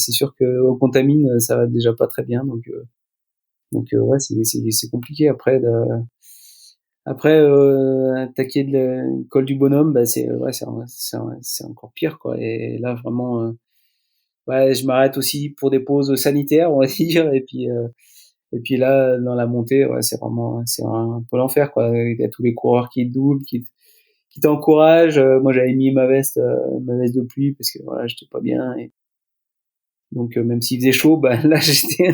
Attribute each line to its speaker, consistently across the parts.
Speaker 1: c'est sûr qu'au Contamine, ça va déjà pas très bien, ouais, c'est compliqué après, attaquer le col du Bonhomme, bah, c'est encore pire, quoi. Et là, vraiment, ouais, je m'arrête aussi pour des pauses sanitaires, on va dire. Et puis là, dans la montée, ouais, c'est un peu l'enfer, quoi. Il y a tous les coureurs qui te doublent, qui t'encouragent. Moi, j'avais mis ma veste de pluie parce que voilà, j'étais pas bien. Et donc, même s'il faisait chaud, bah là, j'étais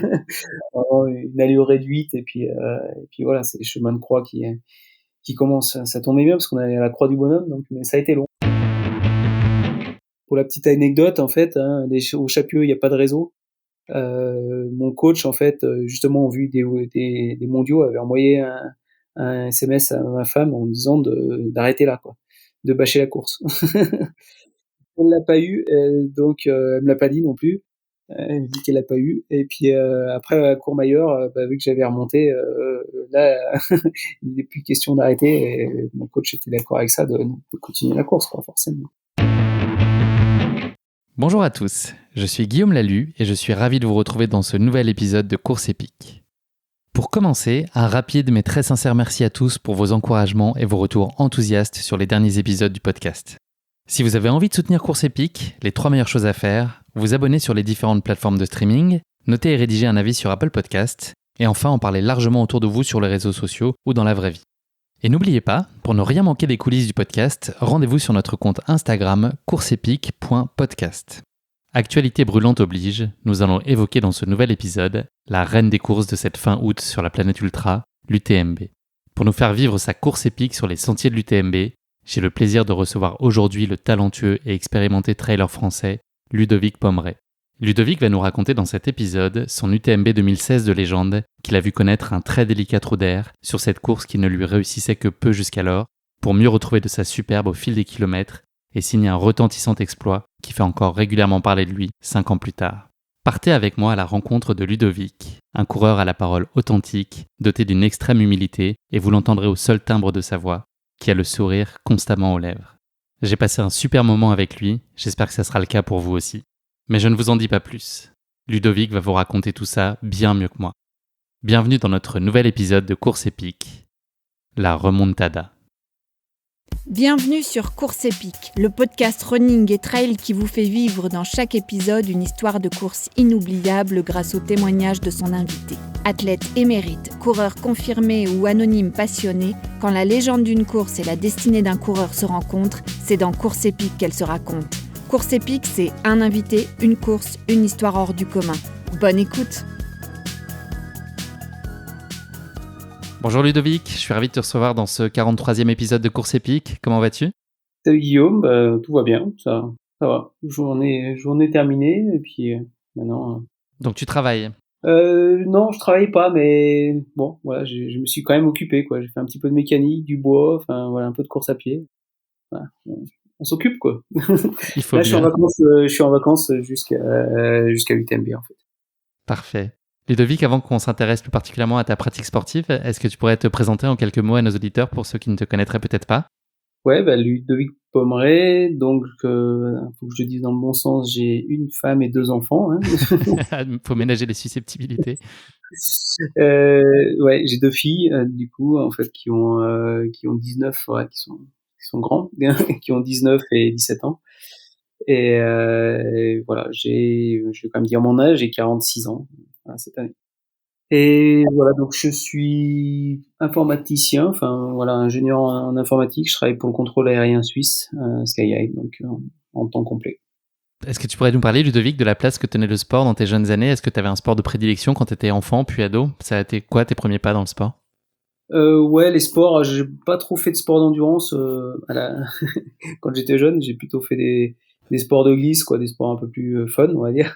Speaker 1: vraiment une allure réduite. Et puis voilà, c'est les chemins de croix qui commencent. Ça tombait bien parce qu'on allait à la Croix du Bonhomme, donc mais ça a été long. Pour la petite anecdote, en fait, hein, au Chapieux, il y a pas de réseau. Mon coach, en fait, justement, en vue des mondiaux, avait envoyé un SMS à ma femme en me disant d'arrêter là, quoi, de bâcher la course. Elle l'a pas eu, donc elle me l'a pas dit non plus. Elle me dit qu'elle l'a pas eu. Et puis après à Courmayeur, bah, vu que j'avais remonté, là, il n'est plus question d'arrêter. Et mon coach était d'accord avec ça, de continuer la course, quoi, forcément.
Speaker 2: Bonjour à tous, je suis Guillaume Lalu et je suis ravi de vous retrouver dans ce nouvel épisode de Course épique. Pour commencer, un rapide mais très sincère merci à tous pour vos encouragements et vos retours enthousiastes sur les derniers épisodes du podcast. Si vous avez envie de soutenir Course épique, les 3 meilleures choses à faire, vous abonner sur les différentes plateformes de streaming, noter et rédiger un avis sur Apple Podcasts, et enfin en parler largement autour de vous sur les réseaux sociaux ou dans la vraie vie. Et n'oubliez pas, pour ne rien manquer des coulisses du podcast, rendez-vous sur notre compte Instagram courseepique.podcast. Actualité brûlante oblige, nous allons évoquer dans ce nouvel épisode la reine des courses de cette fin août sur la planète Ultra, l'UTMB. Pour nous faire vivre sa course épique sur les sentiers de l'UTMB, j'ai le plaisir de recevoir aujourd'hui le talentueux et expérimenté trailer français Ludovic Pommeret. Ludovic va nous raconter dans cet épisode son UTMB 2016 de légende qu'il a vu connaître un très délicat trou d'air sur cette course qui ne lui réussissait que peu jusqu'alors, pour mieux retrouver de sa superbe au fil des kilomètres et signer un retentissant exploit qui fait encore régulièrement parler de lui 5 ans plus tard. Partez avec moi à la rencontre de Ludovic, un coureur à la parole authentique, doté d'une extrême humilité, et vous l'entendrez au seul timbre de sa voix, qui a le sourire constamment aux lèvres. J'ai passé un super moment avec lui, j'espère que ça sera le cas pour vous aussi. Mais je ne vous en dis pas plus. Ludovic va vous raconter tout ça bien mieux que moi. Bienvenue dans notre nouvel épisode de Course épique, la remontada.
Speaker 3: Bienvenue sur Course épique, le podcast running et trail qui vous fait vivre dans chaque épisode une histoire de course inoubliable grâce au témoignage de son invité. Athlète émérite, coureur confirmé ou anonyme passionné, quand la légende d'une course et la destinée d'un coureur se rencontrent, c'est dans Course épique qu'elle se raconte. Course épique, c'est un invité, une course, une histoire hors du commun. Bonne écoute!
Speaker 2: Bonjour Ludovic, je suis ravi de te recevoir dans ce 43e épisode de Course épique. Comment vas-tu ?
Speaker 1: Salut Guillaume, tout va bien, ça va. Journée terminée, et puis maintenant...
Speaker 2: Donc tu travailles ?
Speaker 1: Non, je travaille pas, mais bon, voilà, je me suis quand même occupé, quoi. J'ai fait un petit peu de mécanique, du bois, enfin voilà, un peu de course à pied. Voilà, on s'occupe, quoi.
Speaker 2: Il faut
Speaker 1: Là,
Speaker 2: bien.
Speaker 1: je suis en vacances jusqu'à l'UTMB, en fait.
Speaker 2: Parfait. Ludovic, avant qu'on s'intéresse plus particulièrement à ta pratique sportive, est-ce que tu pourrais te présenter en quelques mots à nos auditeurs pour ceux qui ne te connaîtraient peut-être pas ?
Speaker 1: Ouais, Ludovic Pommeret, donc faut que je le dise dans le bon sens, j'ai une femme et 2 enfants. Hein.
Speaker 2: Faut ménager les susceptibilités.
Speaker 1: Ouais, j'ai 2 filles, du coup, en fait, qui ont 19, ouais, qui sont grands, qui ont 19 et 17 ans. Et voilà, je vais quand même dire mon âge, j'ai 46 ans, voilà, cette année. Et voilà, donc je suis informaticien, enfin voilà, ingénieur en informatique. Je travaille pour le contrôle aérien suisse, Skyeye, donc en temps complet.
Speaker 2: Est-ce que tu pourrais nous parler, Ludovic, de la place que tenait le sport dans tes jeunes années ? Est-ce que tu avais un sport de prédilection quand tu étais enfant puis ado ? Ça a été quoi tes premiers pas dans le sport ?
Speaker 1: Ouais, les sports, j'ai pas trop fait de sport d'endurance. Quand j'étais jeune, j'ai plutôt fait des sports de glisse, quoi, des sports un peu plus fun, on va dire,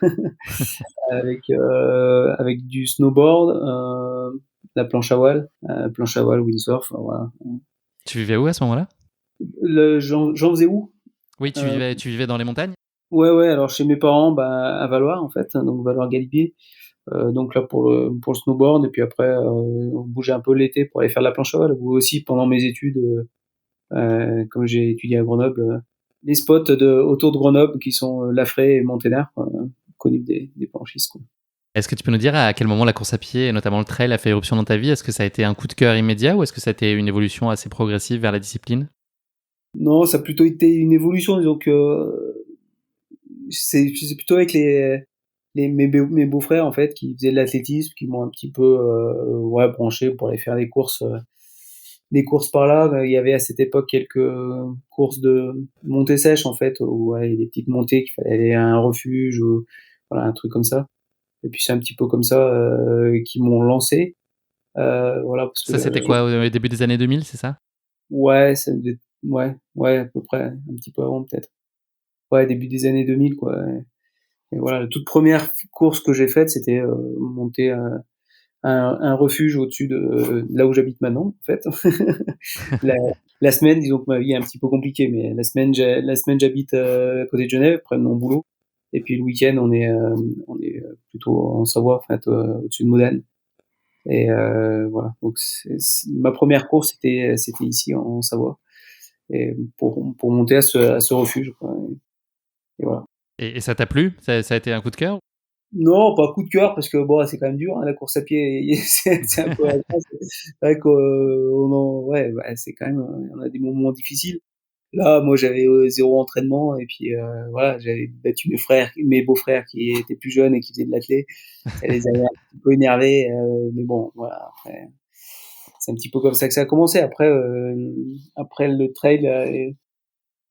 Speaker 1: avec du snowboard, la planche à voile, windsurf, voilà.
Speaker 2: Tu vivais où à ce moment-là ?
Speaker 1: J'en faisais où?
Speaker 2: Oui, tu vivais dans les montagnes ?
Speaker 1: Ouais, alors chez mes parents, à Valloires, en fait, donc Valloires-Galibier. Donc là pour le snowboard, et puis après on bougeait un peu l'été pour aller faire de la planche à voile, ou aussi pendant mes études, comme j'ai étudié à Grenoble, les spots autour de Grenoble qui sont Lafray et Monténard, quoi. connu des planchistes, quoi.
Speaker 2: Est-ce que tu peux nous dire à quel moment la course à pied, et notamment le trail, a fait éruption dans ta vie? Est-ce que ça a été un coup de cœur immédiat ou est-ce que ça a été une évolution assez progressive vers la discipline?
Speaker 1: Non, ça a plutôt été une évolution, disons que c'est plutôt avec mes beaux-frères, en fait, qui faisaient de l'athlétisme, qui m'ont un petit peu, branché pour aller faire des courses par là. Il y avait à cette époque quelques courses de montée sèche, en fait, où ouais, il y a des petites montées qu'il fallait aller à un refuge ou voilà, un truc comme ça. Et puis c'est un petit peu comme ça qui m'ont lancé. Voilà, parce que
Speaker 2: Ça, c'était quoi, au début des années 2000, c'est ça?
Speaker 1: ouais, ouais, à peu près, un petit peu avant peut-être. Ouais, début des années 2000, quoi. Et voilà, la toute première course que j'ai faite, c'était monter un refuge au-dessus de là où j'habite maintenant, en fait. la, la semaine, disons que ma vie est un petit peu compliquée, mais la semaine j'habite à côté de Genève, près de mon boulot. Et puis le week-end, on est plutôt en Savoie, en fait, au-dessus de Modène. Et voilà. Donc ma première course, c'était ici en Savoie, et pour monter à ce refuge, quoi. Et voilà.
Speaker 2: Et ça t'a plu? Ça a été un coup de cœur?
Speaker 1: Non, pas coup de cœur parce que bon, c'est quand même dur, hein, la course à pied. C'est un peu c'est vrai qu'on ouais, bah, c'est quand même on a des moments difficiles. Là, moi, j'avais 0 entraînement et puis voilà, j'avais battu mes beaux-frères qui étaient plus jeunes et qui faisaient de l'athlé. Ça les avait un petit peu énervés, mais bon, voilà, après c'est un petit peu comme ça que ça a commencé. Après le trail,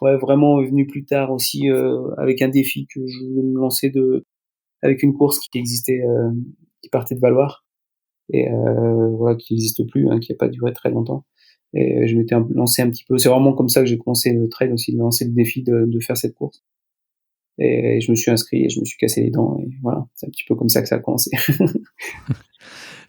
Speaker 1: ouais, vraiment venu plus tard aussi avec un défi que je voulais me lancer avec une course qui existait, qui partait de Valloire et voilà, qui n'existe plus, hein, qui a pas duré très longtemps. Et je m'étais lancé un petit peu. C'est vraiment comme ça que j'ai commencé le trail aussi, de lancer le défi de faire cette course. Et je me suis inscrit et je me suis cassé les dents et voilà, c'est un petit peu comme ça que ça a commencé.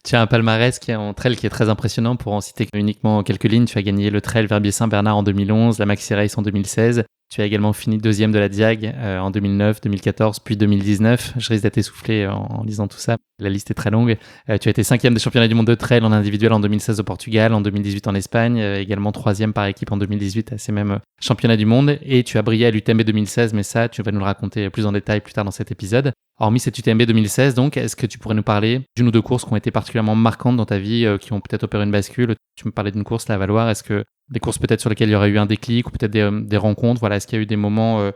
Speaker 2: Tu as un palmarès qui est en trail qui est très impressionnant. Pour en citer uniquement quelques lignes, tu as gagné le trail Verbier-Saint-Bernard en 2011, la Maxi Race en 2016. Tu as également fini deuxième de la Diag en 2009, 2014, puis 2019. Je risque d'être essoufflé en lisant tout ça. La liste est très longue. Tu as été cinquième des championnats du monde de trail en individuel en 2016 au Portugal, en 2018 en Espagne, également troisième par équipe en 2018 à ces mêmes championnats du monde. Et tu as brillé à l'UTMB 2016, mais ça, tu vas nous le raconter plus en détail plus tard dans cet épisode. Hormis cette UTMB 2016, donc, est-ce que tu pourrais nous parler d'une ou deux courses qui ont été particulièrement marquantes dans ta vie, qui ont peut-être opéré une bascule? Tu me parlais d'une course, la Valloire. Est-ce que des courses peut-être sur lesquelles il y aurait eu un déclic ou peut-être des rencontres? Voilà, est-ce qu'il y a eu des moments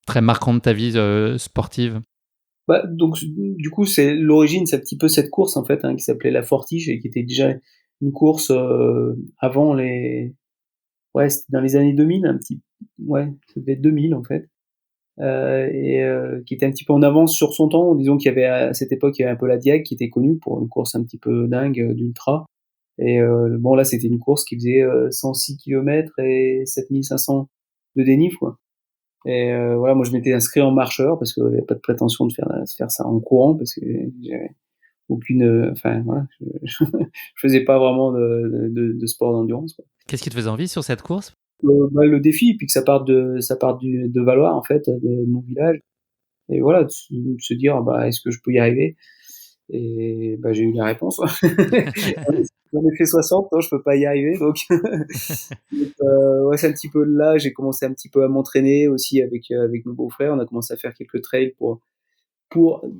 Speaker 2: très marquants de ta vie sportive?
Speaker 1: Bah, donc du coup, c'est l'origine, c'est un petit peu cette course en fait, hein, qui s'appelait la Fortige et qui était déjà une course avant ouais, c'était dans les années 2000, ouais, ça devait être 2000 en fait. Qui était un petit peu en avance sur son temps. Disons qu'il y avait à cette époque, il y avait un peu la Diag qui était connue pour une course un petit peu dingue d'ultra. Et bon là, c'était une course qui faisait 106 km et 7500 de dénive, quoi. Et voilà, moi je m'étais inscrit en marcheur parce que j'avais pas de prétention de faire ça en courant parce que j'avais aucune, enfin voilà, je faisais pas vraiment de sport d'endurance, quoi.
Speaker 2: Qu'est-ce qui te faisait envie sur cette course?
Speaker 1: Bah, le défi, puis que ça part de Valloire en fait, de mon village. Et voilà, de se dire, bah, est-ce que je peux y arriver? Et bah, j'ai eu la réponse. J'en ai fait 60, non, je peux pas y arriver. Donc, ouais, c'est un petit peu là, j'ai commencé un petit peu à m'entraîner aussi avec mon beau-frère. On a commencé à faire quelques trails pour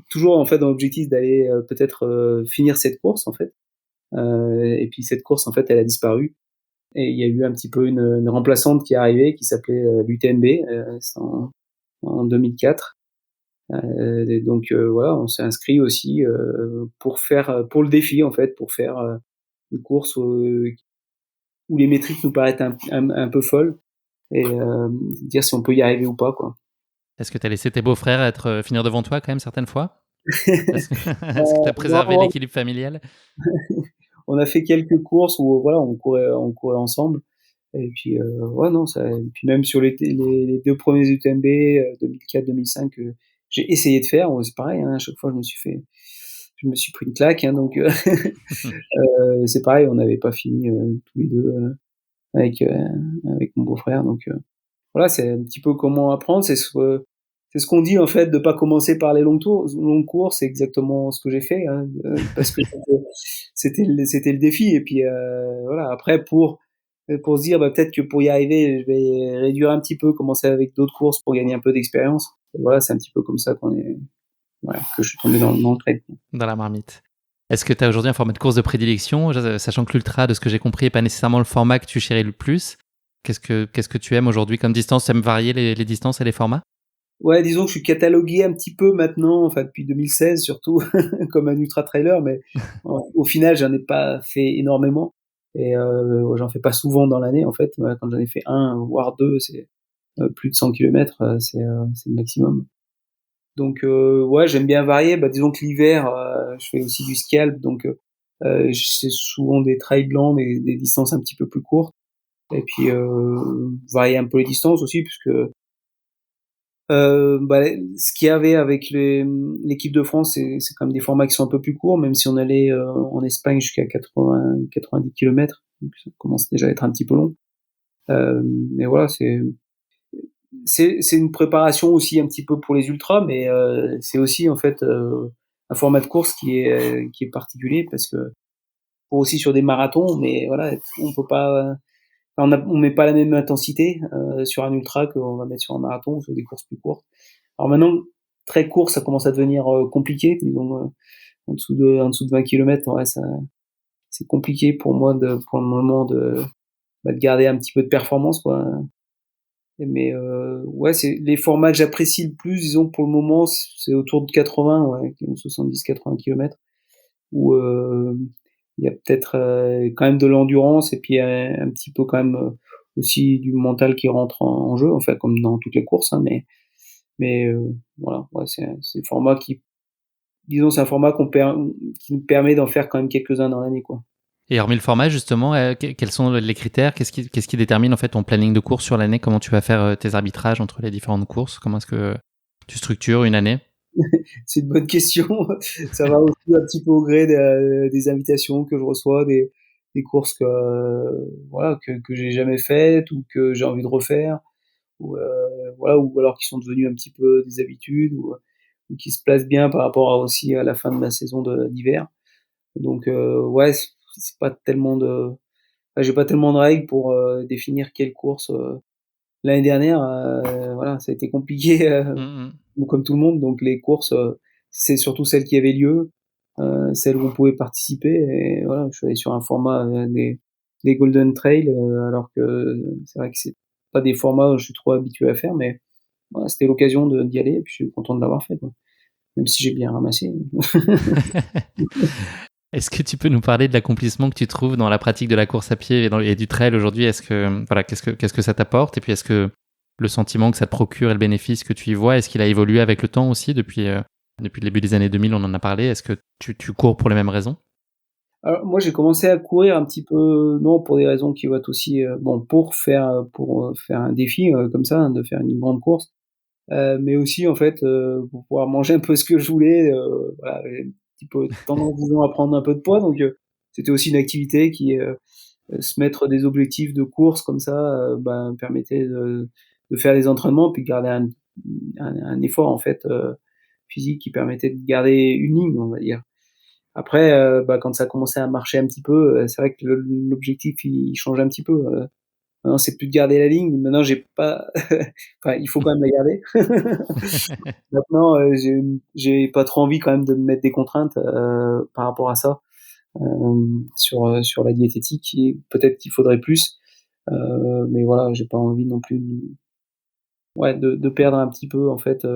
Speaker 1: toujours en fait dans l'objectif d'aller peut-être finir cette course en fait. Et puis cette course en fait, elle a disparu. Et il y a eu un petit peu une remplaçante qui est arrivée, qui s'appelait l'UTMB. C'était en 2004. Et donc voilà, on s'est inscrit aussi pour le défi en fait, pour faire une course où les métriques nous paraissent un peu folles et dire si on peut y arriver ou pas, quoi.
Speaker 2: Est-ce que tu as laissé tes beaux-frères finir devant toi quand même certaines fois? Est-ce que tu as préservé
Speaker 1: Non,
Speaker 2: l'équilibre familial?
Speaker 1: on a fait quelques courses où voilà, on courait ensemble et puis ouais non ça et puis même sur les 2 premiers UTMB 2004-2005 que j'ai essayé de faire, c'est pareil, hein, à chaque fois je me suis pris une claque, hein, donc c'est pareil, on n'avait pas fini tous les deux avec avec mon beau-frère, donc voilà, c'est un petit peu comment apprendre, c'est ce qu'on dit en fait de pas commencer par les longues courses, c'est exactement ce que j'ai fait, hein, parce que c'était le défi et puis voilà, après pour se dire bah peut-être que pour y arriver, je vais réduire un petit peu, commencer avec d'autres courses pour gagner un peu d'expérience. Et voilà, c'est un petit peu comme ça voilà, que je suis tombé dans le trail.
Speaker 2: Dans la marmite. Est-ce que tu as aujourd'hui un format de course de prédilection, sachant que l'ultra, de ce que j'ai compris, n'est pas nécessairement le format que tu chéris le plus? Qu'est-ce que tu aimes aujourd'hui comme distance? Tu aimes varier les distances et les formats?
Speaker 1: Ouais, disons que je suis catalogué un petit peu maintenant, enfin depuis 2016 surtout, comme un ultra trailer, mais au final, j'en ai pas fait énormément et j'en fais pas souvent dans l'année en fait. Quand j'en ai fait un voire deux, c'est plus de 100 kilomètres, c'est le maximum. Donc ouais, j'aime bien varier. Disons que l'hiver, je fais aussi du ski alp, donc c'est souvent des trails blancs, des distances un petit peu plus courtes. Et puis varier un peu les distances aussi, puisque ce qu'il y avait avec l'équipe de France, c'est quand même des formats qui sont un peu plus courts, même si on allait en Espagne jusqu'à 90 kilomètres, donc ça commence déjà à être un petit peu long. Mais voilà, c'est une préparation aussi un petit peu pour les ultras, mais c'est aussi en fait un format de course qui est particulier, parce que aussi sur des marathons, mais voilà, on peut pas, on met pas la même intensité sur un ultra qu'on va mettre sur un marathon ou sur des courses plus courtes. Alors maintenant, très court, ça commence à devenir compliqué, disons en dessous de 20 km, ouais, ça c'est compliqué pour moi pour le moment de garder un petit peu de performance, quoi. Mais ouais, c'est les formats que j'apprécie le plus, disons, pour le moment, c'est autour de 80, ouais, 70-80 km, où il y a peut-être quand même de l'endurance, et puis un petit peu quand même aussi du mental qui rentre en jeu, enfin comme dans toutes les courses, hein, mais voilà, ouais, c'est un format qui, disons, c'est un format qui nous permet d'en faire quand même quelques-uns dans l'année, quoi.
Speaker 2: Et hormis le format, justement, quels sont les critères? Qu'est-ce qui détermine en fait ton planning de course sur l'année? Comment tu vas faire tes arbitrages entre les différentes courses? Comment est-ce que tu structures une année?
Speaker 1: C'est une bonne question. Ça va aussi un petit peu au gré des invitations que je reçois, des courses que voilà, que j'ai jamais faites ou que j'ai envie de refaire, ou voilà, ou alors qui sont devenues un petit peu des habitudes, ou qui se placent bien par rapport aussi à la fin de ma saison d'hiver. Donc ouais, c'est pas tellement j'ai pas tellement de règles pour définir quelle course. L'année dernière, voilà, ça a été compliqué, comme tout le monde. Donc les courses, c'est surtout celles qui avaient lieu, celles où on pouvait participer. Et voilà, je suis allé sur un format des Golden Trail, alors que c'est vrai que c'est pas des formats où je suis trop habitué à faire, mais voilà, c'était l'occasion d'y aller, et puis je suis content de l'avoir fait, quoi. Même si j'ai bien ramassé.
Speaker 2: Est-ce que tu peux nous parler de l'accomplissement que tu trouves dans la pratique de la course à pied et du trail aujourd'hui? Est-ce que, voilà, qu'est-ce que ça t'apporte? Et puis, est-ce que le sentiment que ça te procure et le bénéfice que tu y vois, est-ce qu'il a évolué avec le temps aussi depuis le début des années 2000, on en a parlé? Est-ce que tu cours pour les mêmes raisons?
Speaker 1: Alors moi, j'ai commencé à courir un petit peu, non, pour des raisons qui vont être aussi bon, pour faire un défi comme ça, hein, de faire une grande course, mais aussi en fait pour pouvoir manger un peu ce que je voulais, voilà, j'ai un petit peu tendance, disons, à prendre un peu de poids, donc c'était aussi une activité qui se mettre des objectifs de course comme ça, permettait de faire des entraînements, puis de garder un effort en fait physique, qui permettait de garder une ligne, on va dire. Après, quand ça commençait à marcher un petit peu, c'est vrai que l'objectif il change un petit peu. Maintenant, c'est plus de garder la ligne. Maintenant, j'ai pas. Enfin, il faut quand même la garder. Maintenant, j'ai pas trop envie quand même de me mettre des contraintes par rapport à ça, sur la diététique. Et peut-être qu'il faudrait plus, mais voilà, j'ai pas envie non plus de perdre un petit peu en fait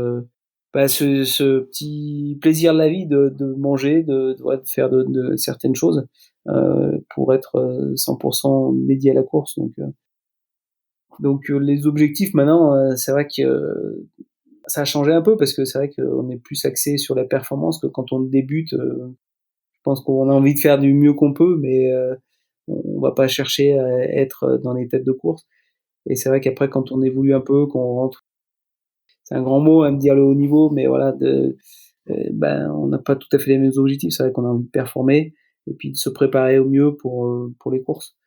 Speaker 1: ce petit plaisir de la vie de manger, de faire de certaines choses pour être 100% dédié à la course. Donc les objectifs maintenant, c'est vrai que ça a changé un peu, parce que c'est vrai qu'on est plus axé sur la performance que quand on débute. Je pense qu'on a envie de faire du mieux qu'on peut, mais on va pas chercher à être dans les têtes de course. Et c'est vrai qu'après, quand on évolue un peu, qu'on rentre, c'est un grand mot à me dire le haut niveau, mais voilà, on n'a pas tout à fait les mêmes objectifs. C'est vrai qu'on a envie de performer et puis de se préparer au mieux pour les courses.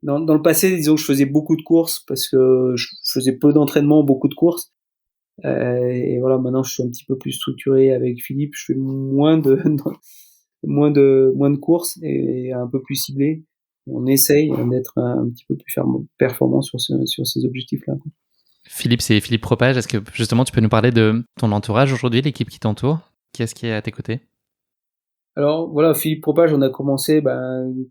Speaker 1: Dans le passé, disons que je faisais beaucoup de courses parce que je faisais peu d'entraînement, beaucoup de courses. Et voilà, maintenant je suis un petit peu plus structuré avec Philippe. Je fais moins de courses et un peu plus ciblé. On essaye d'être un petit peu plus performant sur ces objectifs-là.
Speaker 2: Philippe, c'est Philippe Propage. Est-ce que justement tu peux nous parler de ton entourage aujourd'hui, l'équipe qui t'entoure? Qui est-ce qui est à tes côtés?
Speaker 1: Alors voilà, Philippe Propage, on a commencé,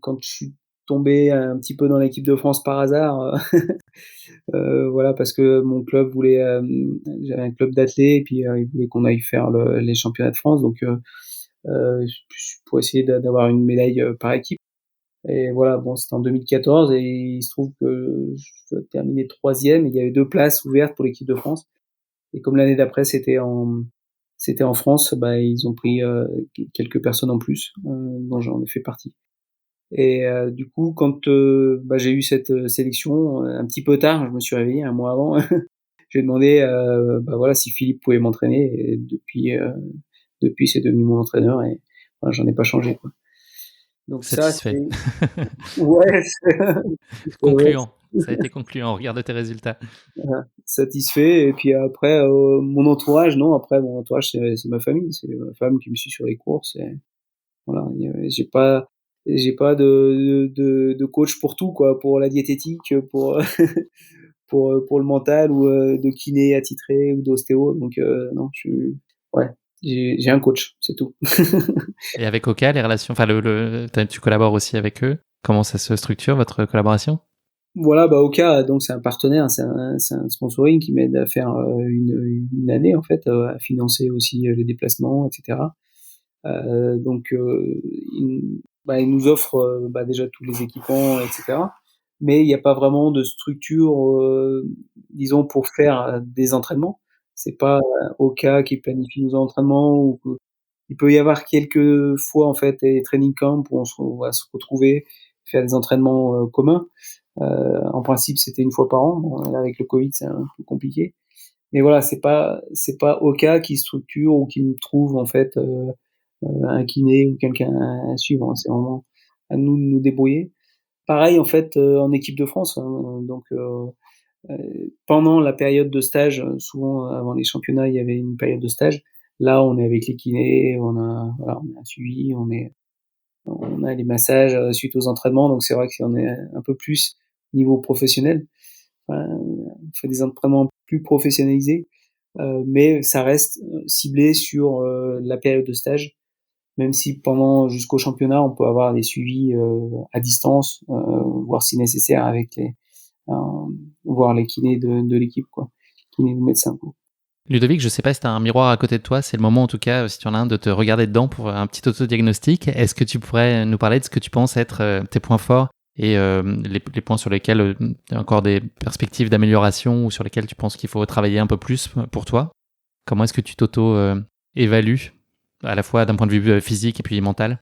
Speaker 1: quand je suis tombé un petit peu dans l'équipe de France par hasard, voilà, parce que mon club voulait, j'avais un club d'athlètes et puis, ils voulaient qu'on aille faire les championnats de France, donc pour essayer d'avoir une médaille, par équipe. Et voilà, bon, c'était en 2014 et il se trouve que je terminais 3e, il y avait 2 places ouvertes pour l'équipe de France. Et comme l'année d'après c'était en France, ils ont pris quelques personnes en plus, dont j'en ai fait partie. Et du coup, quand j'ai eu cette sélection, un petit peu tard, je me suis réveillé un mois avant, j'ai demandé voilà, si Philippe pouvait m'entraîner. Et depuis c'est devenu mon entraîneur et voilà, j'en ai pas changé, quoi. Donc ça,
Speaker 2: Satisfait.
Speaker 1: c'est ouais, ouais,
Speaker 2: Concluant. Ça a été concluant au regard de tes résultats.
Speaker 1: voilà, satisfait. Et puis après, mon entourage, non, après mon entourage, c'est ma famille, c'est ma femme qui me suit sur les courses. Et voilà, j'ai pas de coach pour tout, quoi, pour la diététique, pour pour le mental ou de kiné attitré ou d'ostéo. Donc non, ouais, j'ai un coach, c'est tout.
Speaker 2: Et avec Oka, les relations, enfin, tu collabores aussi avec eux. Comment ça se structure, votre collaboration?
Speaker 1: Voilà, Oka, donc c'est un partenaire, c'est un sponsoring qui m'aide à faire une année en fait, à financer aussi les déplacements, etc. Donc il nous offre déjà tous les équipements, etc. Mais il n'y a pas vraiment de structure, disons, pour faire des entraînements. C'est pas Oka qui planifie nos entraînements, ou il peut y avoir quelques fois en fait des training camps où on va se retrouver, faire des entraînements communs. En principe, c'était une fois par an. Bon, là, avec le Covid, c'est un peu compliqué. Mais voilà, c'est pas Oka qui structure ou qui me trouve en fait un kiné ou quelqu'un à suivre. C'est vraiment à nous de nous débrouiller. Pareil en fait en équipe de France. Donc pendant la période de stage, souvent avant les championnats, il y avait une période de stage. Là, on est avec les kinés, on a un suivi, on a les massages suite aux entraînements. Donc c'est vrai qu'on est un peu plus niveau professionnel. On fait des entraînements plus professionnalisés, mais ça reste ciblé sur la période de stage. Même si jusqu'au championnat, on peut avoir des suivis à distance, voire si nécessaire euh, voir les kinés de l'équipe, quoi, kinés ou médecins, quoi.
Speaker 2: Ludovic, je sais pas si tu as un miroir à côté de toi, c'est le moment en tout cas, si tu en as un, de te regarder dedans pour un petit autodiagnostic. Est-ce que tu pourrais nous parler de ce que tu penses être tes points forts et les points sur lesquels tu as encore des perspectives d'amélioration ou sur lesquels tu penses qu'il faut travailler un peu plus pour toi? Comment est-ce que tu t'auto-évalues à la fois d'un point de vue physique et puis mental?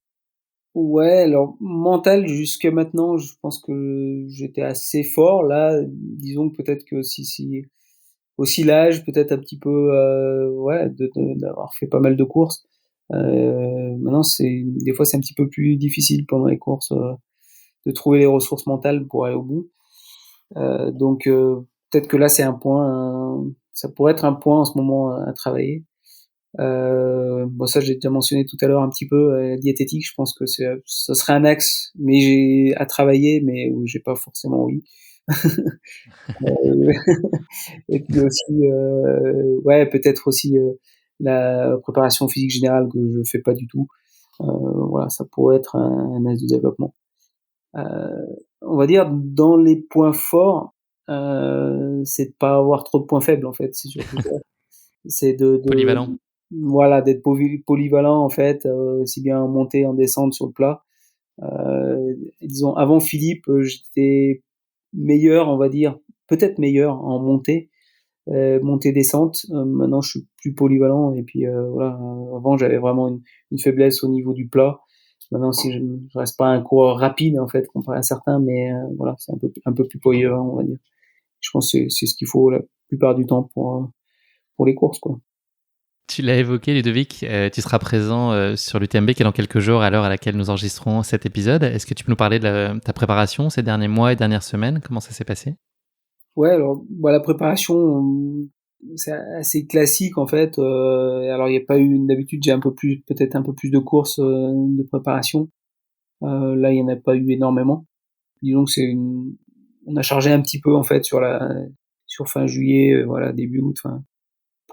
Speaker 1: Ouais, alors mental jusqu'à maintenant, je pense que j'étais assez fort. Là, disons que peut-être que si aussi l'âge, peut-être un petit peu, ouais, d'avoir fait pas mal de courses. Maintenant, des fois, c'est un petit peu plus difficile pendant les courses de trouver les ressources mentales pour aller au bout. Donc, peut-être que là, ça pourrait être un point en ce moment à travailler. Bon, ça, j'ai déjà mentionné tout à l'heure un petit peu, la diététique. Je pense que ça serait un axe, mais j'ai à travailler, mais où j'ai pas forcément envie. Euh, Et puis aussi, ouais, peut-être aussi la préparation physique générale que je fais pas du tout. Voilà, ça pourrait être un axe de développement. Euh, on va dire dans les points forts, c'est de pas avoir trop de points faibles en fait. C'est surtout ça. C'est
Speaker 2: Polyvalent.
Speaker 1: voilà, d'être polyvalent en fait, aussi bien en montée, en descente sur le plat. Disons avant Philippe, j'étais meilleur, on va dire, peut-être meilleur en montée descente. Maintenant, je suis plus polyvalent et puis voilà. Avant, j'avais vraiment une faiblesse au niveau du plat. Maintenant, si je reste pas un coureur rapide en fait comparé à certains, mais voilà, c'est un peu plus polyvalent, on va dire. Je pense que c'est ce qu'il faut la plupart du temps pour les courses, quoi.
Speaker 2: Tu l'as évoqué, Ludovic, tu seras présent sur l'UTMB qui est dans quelques jours à l'heure à laquelle nous enregistrons cet épisode. Est-ce que tu peux nous parler de ta préparation ces derniers mois et dernières semaines? Comment ça s'est passé?
Speaker 1: Ouais, alors la préparation, c'est assez classique en fait. Alors il y a pas eu d'habitude, j'ai peut-être un peu plus de courses de préparation. Là, il y en a pas eu énormément. Disons que on a chargé un petit peu en fait sur fin juillet, voilà, début août, enfin,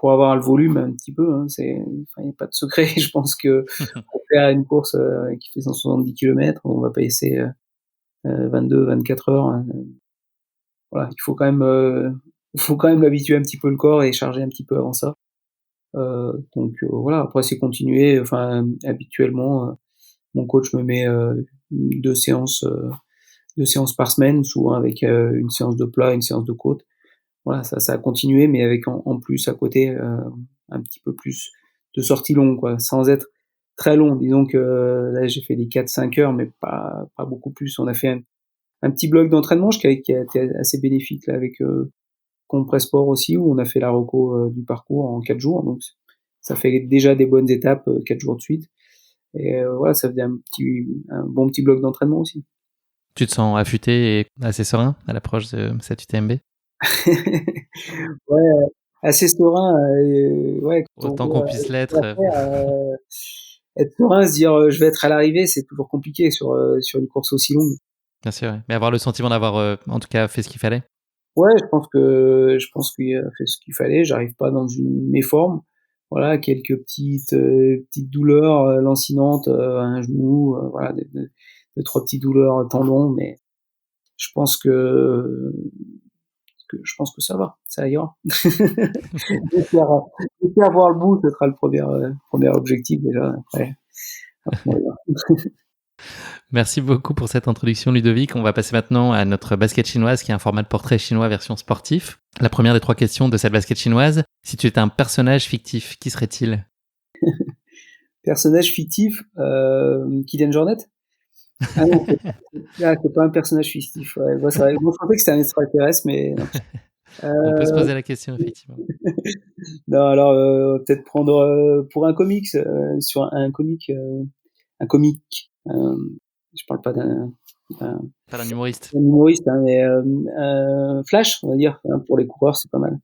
Speaker 1: pour avoir le volume un petit peu, hein. Il n'y a pas de secret. Je pense que pour faire une course qui fait 170 km, on va pas essayer 22-24 heures. Hein. Voilà, il faut quand même l'habituer un petit peu le corps et charger un petit peu avant ça. Donc voilà, après c'est continuer. Enfin, habituellement, mon coach me met 2 séances par semaine, souvent avec une séance de plat, une séance de côte. Voilà, ça a continué, mais avec en plus à côté un petit peu plus de sorties longues, quoi, sans être très long. Disons que là j'ai fait des 4-5 heures, mais pas beaucoup plus. On a fait un petit bloc d'entraînement qui a été assez bénéfique là avec Compressport aussi, où on a fait la reco du parcours en 4 jours. Donc ça fait déjà des bonnes étapes 4 jours de suite. Et voilà, ça faisait un bon petit bloc d'entraînement aussi.
Speaker 2: Tu te sens affûté et assez serein à l'approche de cette UTMB?
Speaker 1: Ouais, assez serein. Ouais, quand
Speaker 2: Autant
Speaker 1: on
Speaker 2: qu'on
Speaker 1: voit
Speaker 2: puisse
Speaker 1: ce qu'il
Speaker 2: l'être.
Speaker 1: y a à faire, être serein, se dire je vais être à l'arrivée, c'est toujours compliqué sur une course aussi longue.
Speaker 2: Bien sûr, ouais. Mais avoir le sentiment d'avoir en tout cas fait ce qu'il fallait.
Speaker 1: Ouais, je pense qu'il a fait ce qu'il fallait. J'arrive pas dans une méforme. Voilà, quelques petites douleurs lancinantes, un genou, voilà, deux, trois petites douleurs tendons, mais je pense que ça va, ça ira. J'espère voir le bout, ce sera le premier objectif déjà. Après on verra.
Speaker 2: Merci beaucoup pour cette introduction, Ludovic. On va passer maintenant à notre basket chinoise, qui est un format de portrait chinois version sportif. La première des 3 questions de cette basket chinoise: si tu étais un personnage fictif, qui serait-il?
Speaker 1: Personnage fictif, Kylian Jornet? Ah non, c'est pas un personnage fictif. Ouais, moi, je pensais que c'était un extraterrestre, mais non.
Speaker 2: On peut se poser la question, effectivement.
Speaker 1: Non, alors peut-être prendre pour un comics sur un comique. Je parle pas d'un
Speaker 2: Pas d'un humoriste.
Speaker 1: humoriste, hein, mais Flash, on va dire. Hein, pour les coureurs, c'est pas mal.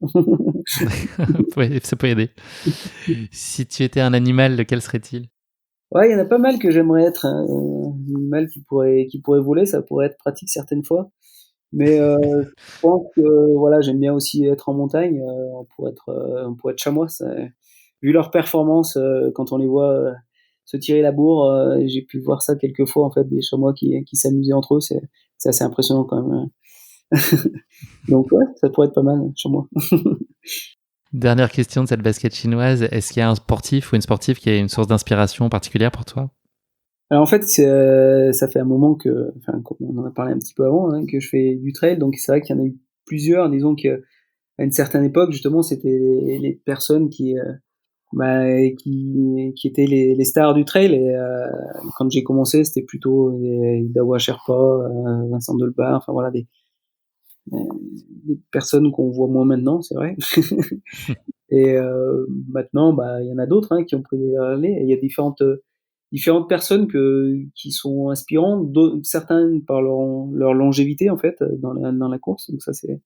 Speaker 2: Ouais, ça peut aider. Si tu étais un animal, lequel serait-il?
Speaker 1: Ouais, il y en a pas mal que j'aimerais être. Hein. Un animal qui pourrait voler, ça pourrait être pratique certaines fois. Mais je pense que voilà, j'aime bien aussi être en montagne. On pourrait être chamois. Vu leur performance, quand on les voit se tirer la bourre, j'ai pu voir ça quelques fois en fait, des chamois qui s'amusaient entre eux. C'est assez impressionnant quand même. Donc ouais, ça pourrait être pas mal, chamois.
Speaker 2: Dernière question de cette basket chinoise: est-ce qu'il y a un sportif ou une sportive qui a une source d'inspiration particulière pour toi?
Speaker 1: Alors en fait, ça fait un moment comme on en a parlé un petit peu avant, hein, que je fais du trail. Donc c'est vrai qu'il y en a eu plusieurs. Disons qu'à une certaine époque, justement, c'était les personnes qui étaient les stars du trail. Et quand j'ai commencé, c'était plutôt des Dawa Sherpa, Vincent Delbar, enfin voilà, des personnes qu'on voit moins maintenant, c'est vrai. Et maintenant, il y en a d'autres qui ont pris les relais. Et il y a différentes personnes qui sont inspirantes, certains par leur longévité en fait dans la course. Donc ça c'est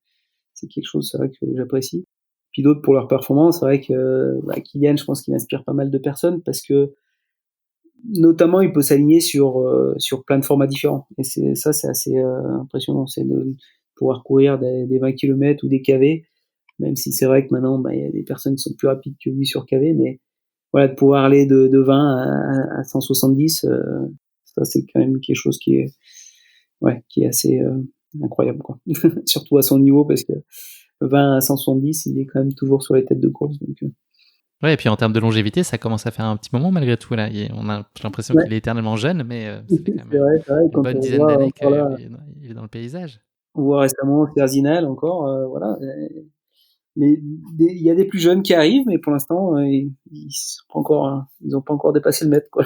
Speaker 1: quelque chose, c'est vrai, que j'apprécie. Puis d'autres pour leur performance. C'est vrai que Kylian, je pense qu'il inspire pas mal de personnes parce que notamment il peut s'aligner sur plein de formats différents. Et c'est assez impressionnant, c'est de pouvoir courir des 20 km ou des KV, même si c'est vrai que maintenant il y a des personnes qui sont plus rapides que lui sur KV, mais voilà, de pouvoir aller de 20 à 170, ça c'est quand même quelque chose qui est assez incroyable, quoi. Surtout à son niveau, parce que 20 à 170, il est quand même toujours sur les têtes de course. Donc,
Speaker 2: Ouais, et puis en termes de longévité, ça commence à faire un petit moment malgré tout. Là. J'ai l'impression qu'il est éternellement jeune, mais ça fait quand même
Speaker 1: c'est vrai,
Speaker 2: une
Speaker 1: quand
Speaker 2: bonne
Speaker 1: on
Speaker 2: dizaine
Speaker 1: voit
Speaker 2: d'années
Speaker 1: encore là,
Speaker 2: qu'il est dans le paysage.
Speaker 1: on voit récemment Ferzinal encore, voilà. Mais il y a des plus jeunes qui arrivent, mais pour l'instant, ils ont pas encore dépassé le mètre, quoi.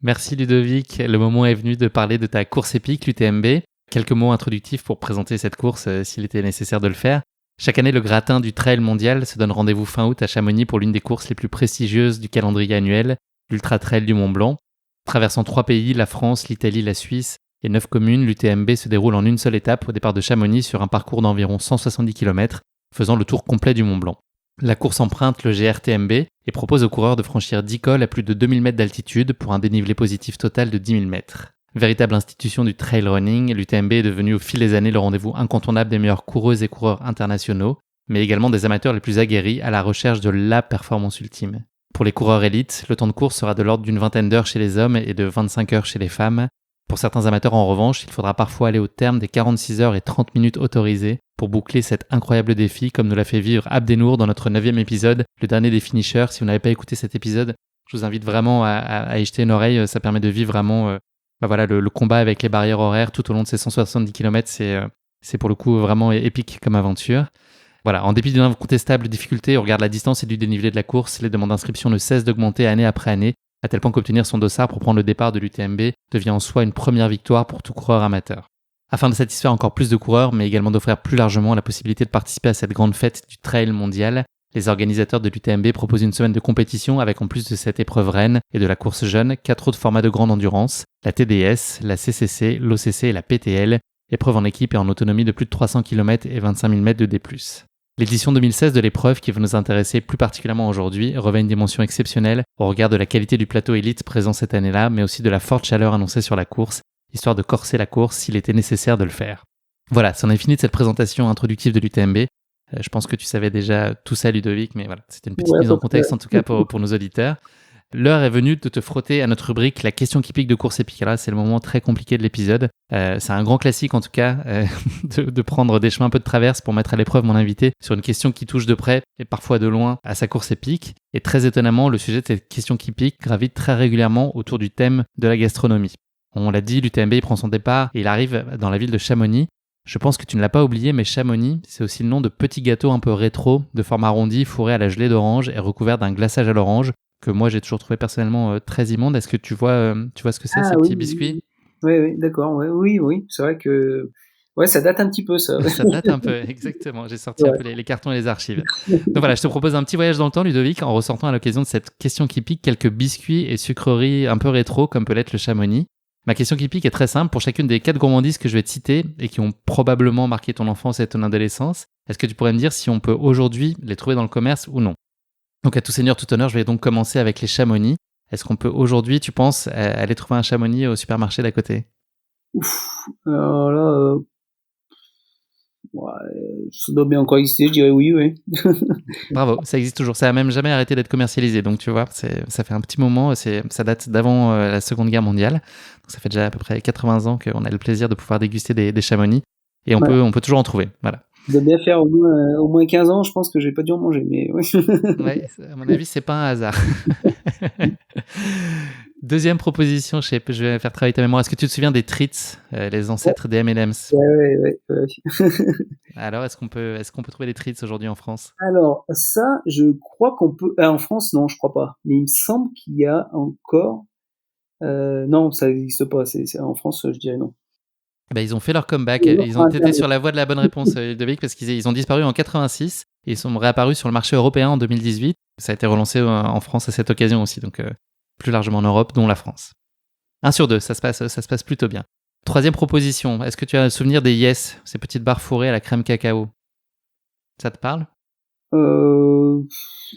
Speaker 2: Merci Ludovic. Le moment est venu de parler de ta course épique, l'UTMB. Quelques mots introductifs pour présenter cette course s'il était nécessaire de le faire. Chaque année, le gratin du trail mondial se donne rendez-vous fin août à Chamonix pour l'une des courses les plus prestigieuses du calendrier annuel, l'Ultra Trail du Mont Blanc. Traversant 3 pays, la France, l'Italie, la Suisse et 9 communes, l'UTMB se déroule en une seule étape au départ de Chamonix sur un parcours d'environ 170 km, faisant le tour complet du Mont Blanc. La course emprunte le GRTMB et propose aux coureurs de franchir 10 cols à plus de 2000 mètres d'altitude pour un dénivelé positif total de 10 000 mètres. Véritable institution du trail running, l'UTMB est devenue au fil des années le rendez-vous incontournable des meilleures coureuses et coureurs internationaux. mais également des amateurs les plus aguerris à la recherche de la performance ultime. Pour les coureurs élites, le temps de course sera de l'ordre d'une vingtaine d'heures chez les hommes et de 25 heures chez les femmes. Pour certains amateurs en revanche, il faudra parfois aller au terme des 46 heures et 30 minutes autorisées pour boucler cet incroyable défi comme nous l'a fait vivre Abdenour dans notre 9e épisode, le dernier des finishers. Si vous n'avez pas écouté cet épisode, je vous invite vraiment à y jeter une oreille, ça permet de vivre vraiment le combat avec les barrières horaires tout au long de ces 170 km, c'est pour le coup vraiment épique comme aventure. Voilà, en dépit d'une incontestable difficulté, on regarde la distance et du dénivelé de la course, les demandes d'inscription ne cessent d'augmenter année après année, à tel point qu'obtenir son dossard pour prendre le départ de l'UTMB devient en soi une première victoire pour tout coureur amateur. Afin de satisfaire encore plus de coureurs, mais également d'offrir plus largement la possibilité de participer à cette grande fête du trail mondial, les organisateurs de l'UTMB proposent une semaine de compétition avec en plus de cette épreuve reine et de la course jeune, 4 autres formats de grande endurance, la TDS, la CCC, l'OCC et la PTL, épreuve en équipe et en autonomie de plus de 300 km et 25 000 mètres de D+. L'édition 2016 de l'épreuve qui va nous intéresser plus particulièrement aujourd'hui revêt une dimension exceptionnelle au regard de la qualité du plateau élite présent cette année-là, mais aussi de la forte chaleur annoncée sur la course, histoire de corser la course s'il était nécessaire de le faire. Voilà, c'en est fini de cette présentation introductive de l'UTMB. Je pense que tu savais déjà tout ça, Ludovic, mais voilà, c'était une petite mise en contexte en tout cas pour nos auditeurs. L'heure est venue de te frotter à notre rubrique La question qui pique de course épique. Là, c'est le moment très compliqué de l'épisode. C'est un grand classique en tout cas de prendre des chemins un peu de traverse pour mettre à l'épreuve mon invité sur une question qui touche de près et parfois de loin à sa course épique. Et très étonnamment, le sujet de cette question qui pique gravite très régulièrement autour du thème de la gastronomie. On l'a dit, l'UTMB il prend son départ et il arrive dans la ville de Chamonix. Je pense que tu ne l'as pas oublié, mais Chamonix, c'est aussi le nom de petits gâteaux un peu rétro, de forme arrondie, fourrés à la gelée d'orange et recouverts d'un glaçage à l'orange, que moi j'ai toujours trouvé personnellement très immonde. Est-ce que tu vois ce que c'est, ces petits biscuits ?
Speaker 1: Oui, d'accord. Oui. C'est vrai que ça date un petit peu, ça.
Speaker 2: Ça date un peu, exactement. J'ai sorti un peu les cartons et les archives. Donc voilà, je te propose un petit voyage dans le temps, Ludovic, en ressortant à l'occasion de cette question qui pique quelques biscuits et sucreries un peu rétro, comme peut l'être le Chamonix. Ma question qui pique est très simple. Pour chacune des 4 gourmandises que je vais te citer et qui ont probablement marqué ton enfance et ton adolescence, est-ce que tu pourrais me dire si on peut aujourd'hui les trouver dans le commerce ou non ? Donc à tout seigneur, tout honneur, je vais donc commencer avec les Chamonix. Est-ce qu'on peut aujourd'hui, tu penses, aller trouver un Chamonix au supermarché d'à côté ?
Speaker 1: Alors là, ça doit bien encore exister, je dirais oui.
Speaker 2: Bravo, ça existe toujours. Ça a même jamais arrêté d'être commercialisé. Donc tu vois, ça fait un petit moment. Ça date d'avant la Seconde Guerre mondiale. Donc ça fait déjà à peu près 80 ans qu'on a le plaisir de pouvoir déguster des Chamonix. Et on peut toujours en trouver. Voilà.
Speaker 1: Ça doit bien faire au moins 15 ans, je pense que j'ai pas dû en manger, mais oui.
Speaker 2: Ouais, à mon avis, c'est pas un hasard. Deuxième proposition, je vais faire travailler ta mémoire. Est-ce que tu te souviens des Treats, les ancêtres des M&M's ?
Speaker 1: Ouais.
Speaker 2: Alors, est-ce qu'on peut trouver des Treats aujourd'hui en France ?
Speaker 1: Alors, ça, je crois qu'on peut... en France, non, je crois pas. Mais il me semble qu'il y a encore... non, ça n'existe pas. C'est en France, je dirais non.
Speaker 2: Ils ont fait leur comeback. Ils ont été sur la voie de la bonne réponse, Ludovic, parce qu'ils ont disparu en 86 et ils sont réapparus sur le marché européen en 2018. Ça a été relancé en France à cette occasion aussi, donc plus largement en Europe, dont la France. 1 sur 2, ça se passe plutôt bien. Troisième proposition, est-ce que tu as un souvenir des Yes, ces petites barres fourrées à la crème cacao ? Ça te parle ?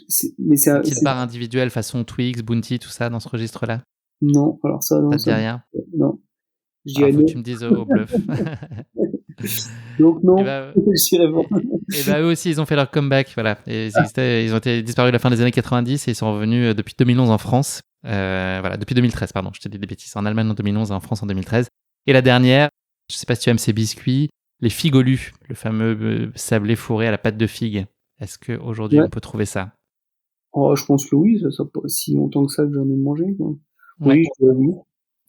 Speaker 2: Petites barres individuelles façon Twix, Bounty, tout ça, dans ce registre-là ?
Speaker 1: Non, alors ça, non.
Speaker 2: Ça te dit rien ?
Speaker 1: Non.
Speaker 2: Alors, faut que tu me dises au bluff.
Speaker 1: Donc non, je dirais bon.
Speaker 2: Et eux aussi, ils ont fait leur comeback. Voilà. Et ils ont été disparus à la fin des années 90 et ils sont revenus depuis 2011 en France. Depuis 2013, pardon, je te dis des bêtises. En Allemagne en 2011 et en France en 2013. Et la dernière, je sais pas si tu aimes ces biscuits, les figolus, le fameux sablé fourré à la pâte de figue. Est-ce qu'aujourd'hui on peut trouver ça ?
Speaker 1: Je pense que oui, ça pas si longtemps que ça que j'en ai mangé, quoi.
Speaker 2: Ouais.
Speaker 1: Oui.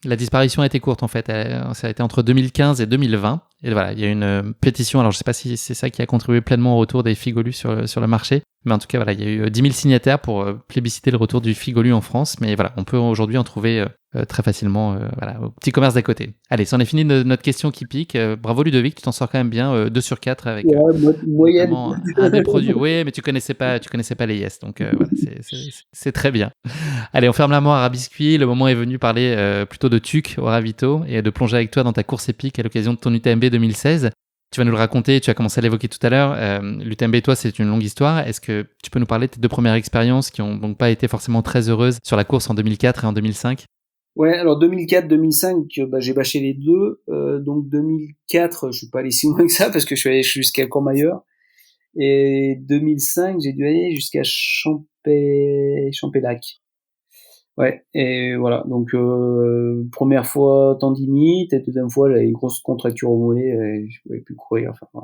Speaker 2: La disparition a été courte en fait, ça a été entre 2015 et 2020. Et voilà, il y a une pétition, alors je sais pas si c'est ça qui a contribué pleinement au retour des figolus sur le marché, mais en tout cas voilà, il y a eu 10 000 signataires pour plébisciter le retour du figolu en France, mais voilà, on peut aujourd'hui en trouver très facilement au petit commerce d'à côté. Allez, c'en est fini de notre question qui pique. Bravo Ludovic, tu t'en sors quand même bien, 2 sur 4 avec
Speaker 1: moyenne.
Speaker 2: Un des produits. Oui, mais tu connaissais pas les Yes, donc voilà, c'est très bien. Allez, on ferme la moire à biscuit. Le moment est venu parler plutôt de tuc au ravito et de plonger avec toi dans ta course épique à l'occasion de ton UTMB 2016. Tu vas nous le raconter, tu as commencé à l'évoquer tout à l'heure. L'UTMB, toi, c'est une longue histoire. Est-ce que tu peux nous parler de tes 2 premières expériences qui ont donc pas été forcément très heureuses sur la course en 2004 et en 2005 ?
Speaker 1: Ouais, alors 2004-2005, j'ai bâché les 2. Donc 2004, je suis pas allé si loin que ça parce que je suis allé jusqu'à Courmayeur. Et 2005, j'ai dû aller jusqu'à Champélac. Ouais, et voilà. Donc, première fois tendinite, et deuxième fois, j'avais une grosse contracture au mollet, et je pouvais plus courir. Enfin, ouais,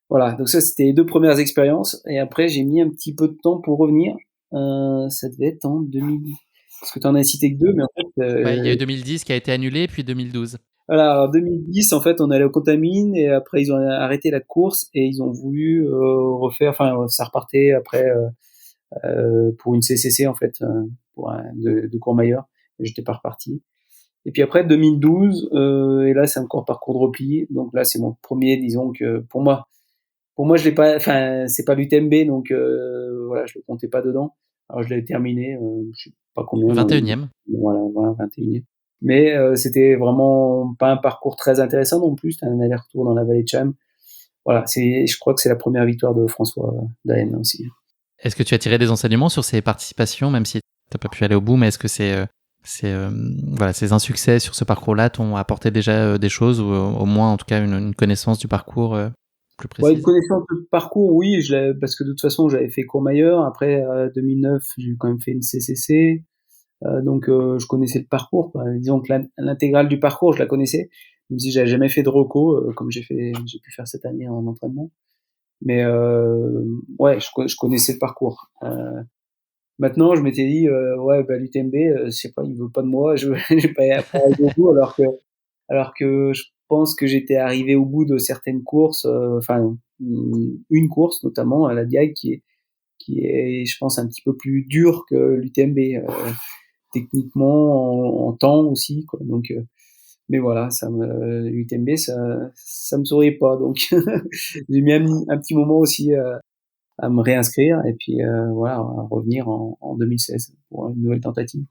Speaker 1: voilà. Donc ça, c'était les 2 premières expériences. Et après, j'ai mis un petit peu de temps pour revenir. Ça devait être en 2000, parce que t'en as cité que 2, mais en fait,
Speaker 2: Ouais, il y a eu 2010 qui a été annulé, puis 2012.
Speaker 1: voilà, alors 2010, en fait, on allait au Contamine et après ils ont arrêté la course et ils ont voulu refaire. Enfin, ça repartait après pour une CCC en fait, pour de Courmayeur. Et j'étais pas reparti. Et puis après 2012, et là c'est encore parcours de repli. Donc là c'est mon premier, disons que pour moi je l'ai pas. Enfin, c'est pas l'UTMB, donc voilà, je le comptais pas dedans. Alors je l'ai terminé, je sais pas combien.
Speaker 2: 21e.
Speaker 1: Voilà, 21e. Mais c'était vraiment pas un parcours très intéressant non plus. C'était un aller-retour dans la vallée de Cham. Voilà, je crois que c'est la première victoire de François Daen aussi.
Speaker 2: Est-ce que tu as tiré des enseignements sur ces participations, même si tu n'as pas pu aller au bout, mais est-ce que voilà, ces insuccès sur ce parcours-là t'ont apporté déjà des choses, ou au moins en tout cas une connaissance du parcours plus
Speaker 1: Ouais, une
Speaker 2: précise?
Speaker 1: connaissance de parcours, oui, parce que de toute façon j'avais fait Courmayeur. Après 2009, j'ai quand même fait une CCC. Donc je connaissais le parcours, quoi. Disons que l'intégrale du parcours, je la connaissais, même si j'avais jamais fait de reco, comme j'ai pu faire cette année en entraînement. Mais ouais, je connaissais le parcours. Maintenant, je m'étais dit, ouais, bah, l'UTMB, je sais pas, il veut pas de moi, je vais pas arriver au bout, alors que je pense que j'étais arrivé au bout de certaines courses, enfin, une course notamment à la Diag qui est, je pense, un petit peu plus dure que l'UTMB, techniquement, en temps aussi, quoi. Donc, mais voilà, l'UTMB, ça me souriait pas, donc j'ai mis un petit moment aussi à me réinscrire et puis voilà, à revenir en 2016 pour une nouvelle tentative.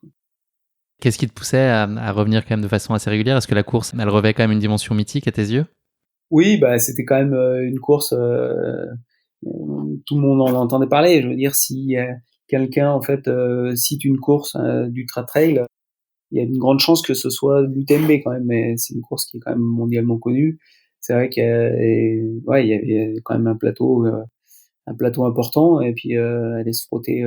Speaker 2: Qu'est-ce qui te poussait à revenir quand même de façon assez régulière? Est-ce que la course, elle revêt quand même une dimension mythique à tes yeux?
Speaker 1: Oui, bah c'était quand même une course, tout le monde en entendait parler. Je veux dire, si quelqu'un en fait cite une course d'ultra trail, il y a une grande chance que ce soit l'UTMB quand même, mais c'est une course qui est quand même mondialement connue. C'est vrai ouais, il y avait quand même un plateau important, et puis aller se frotter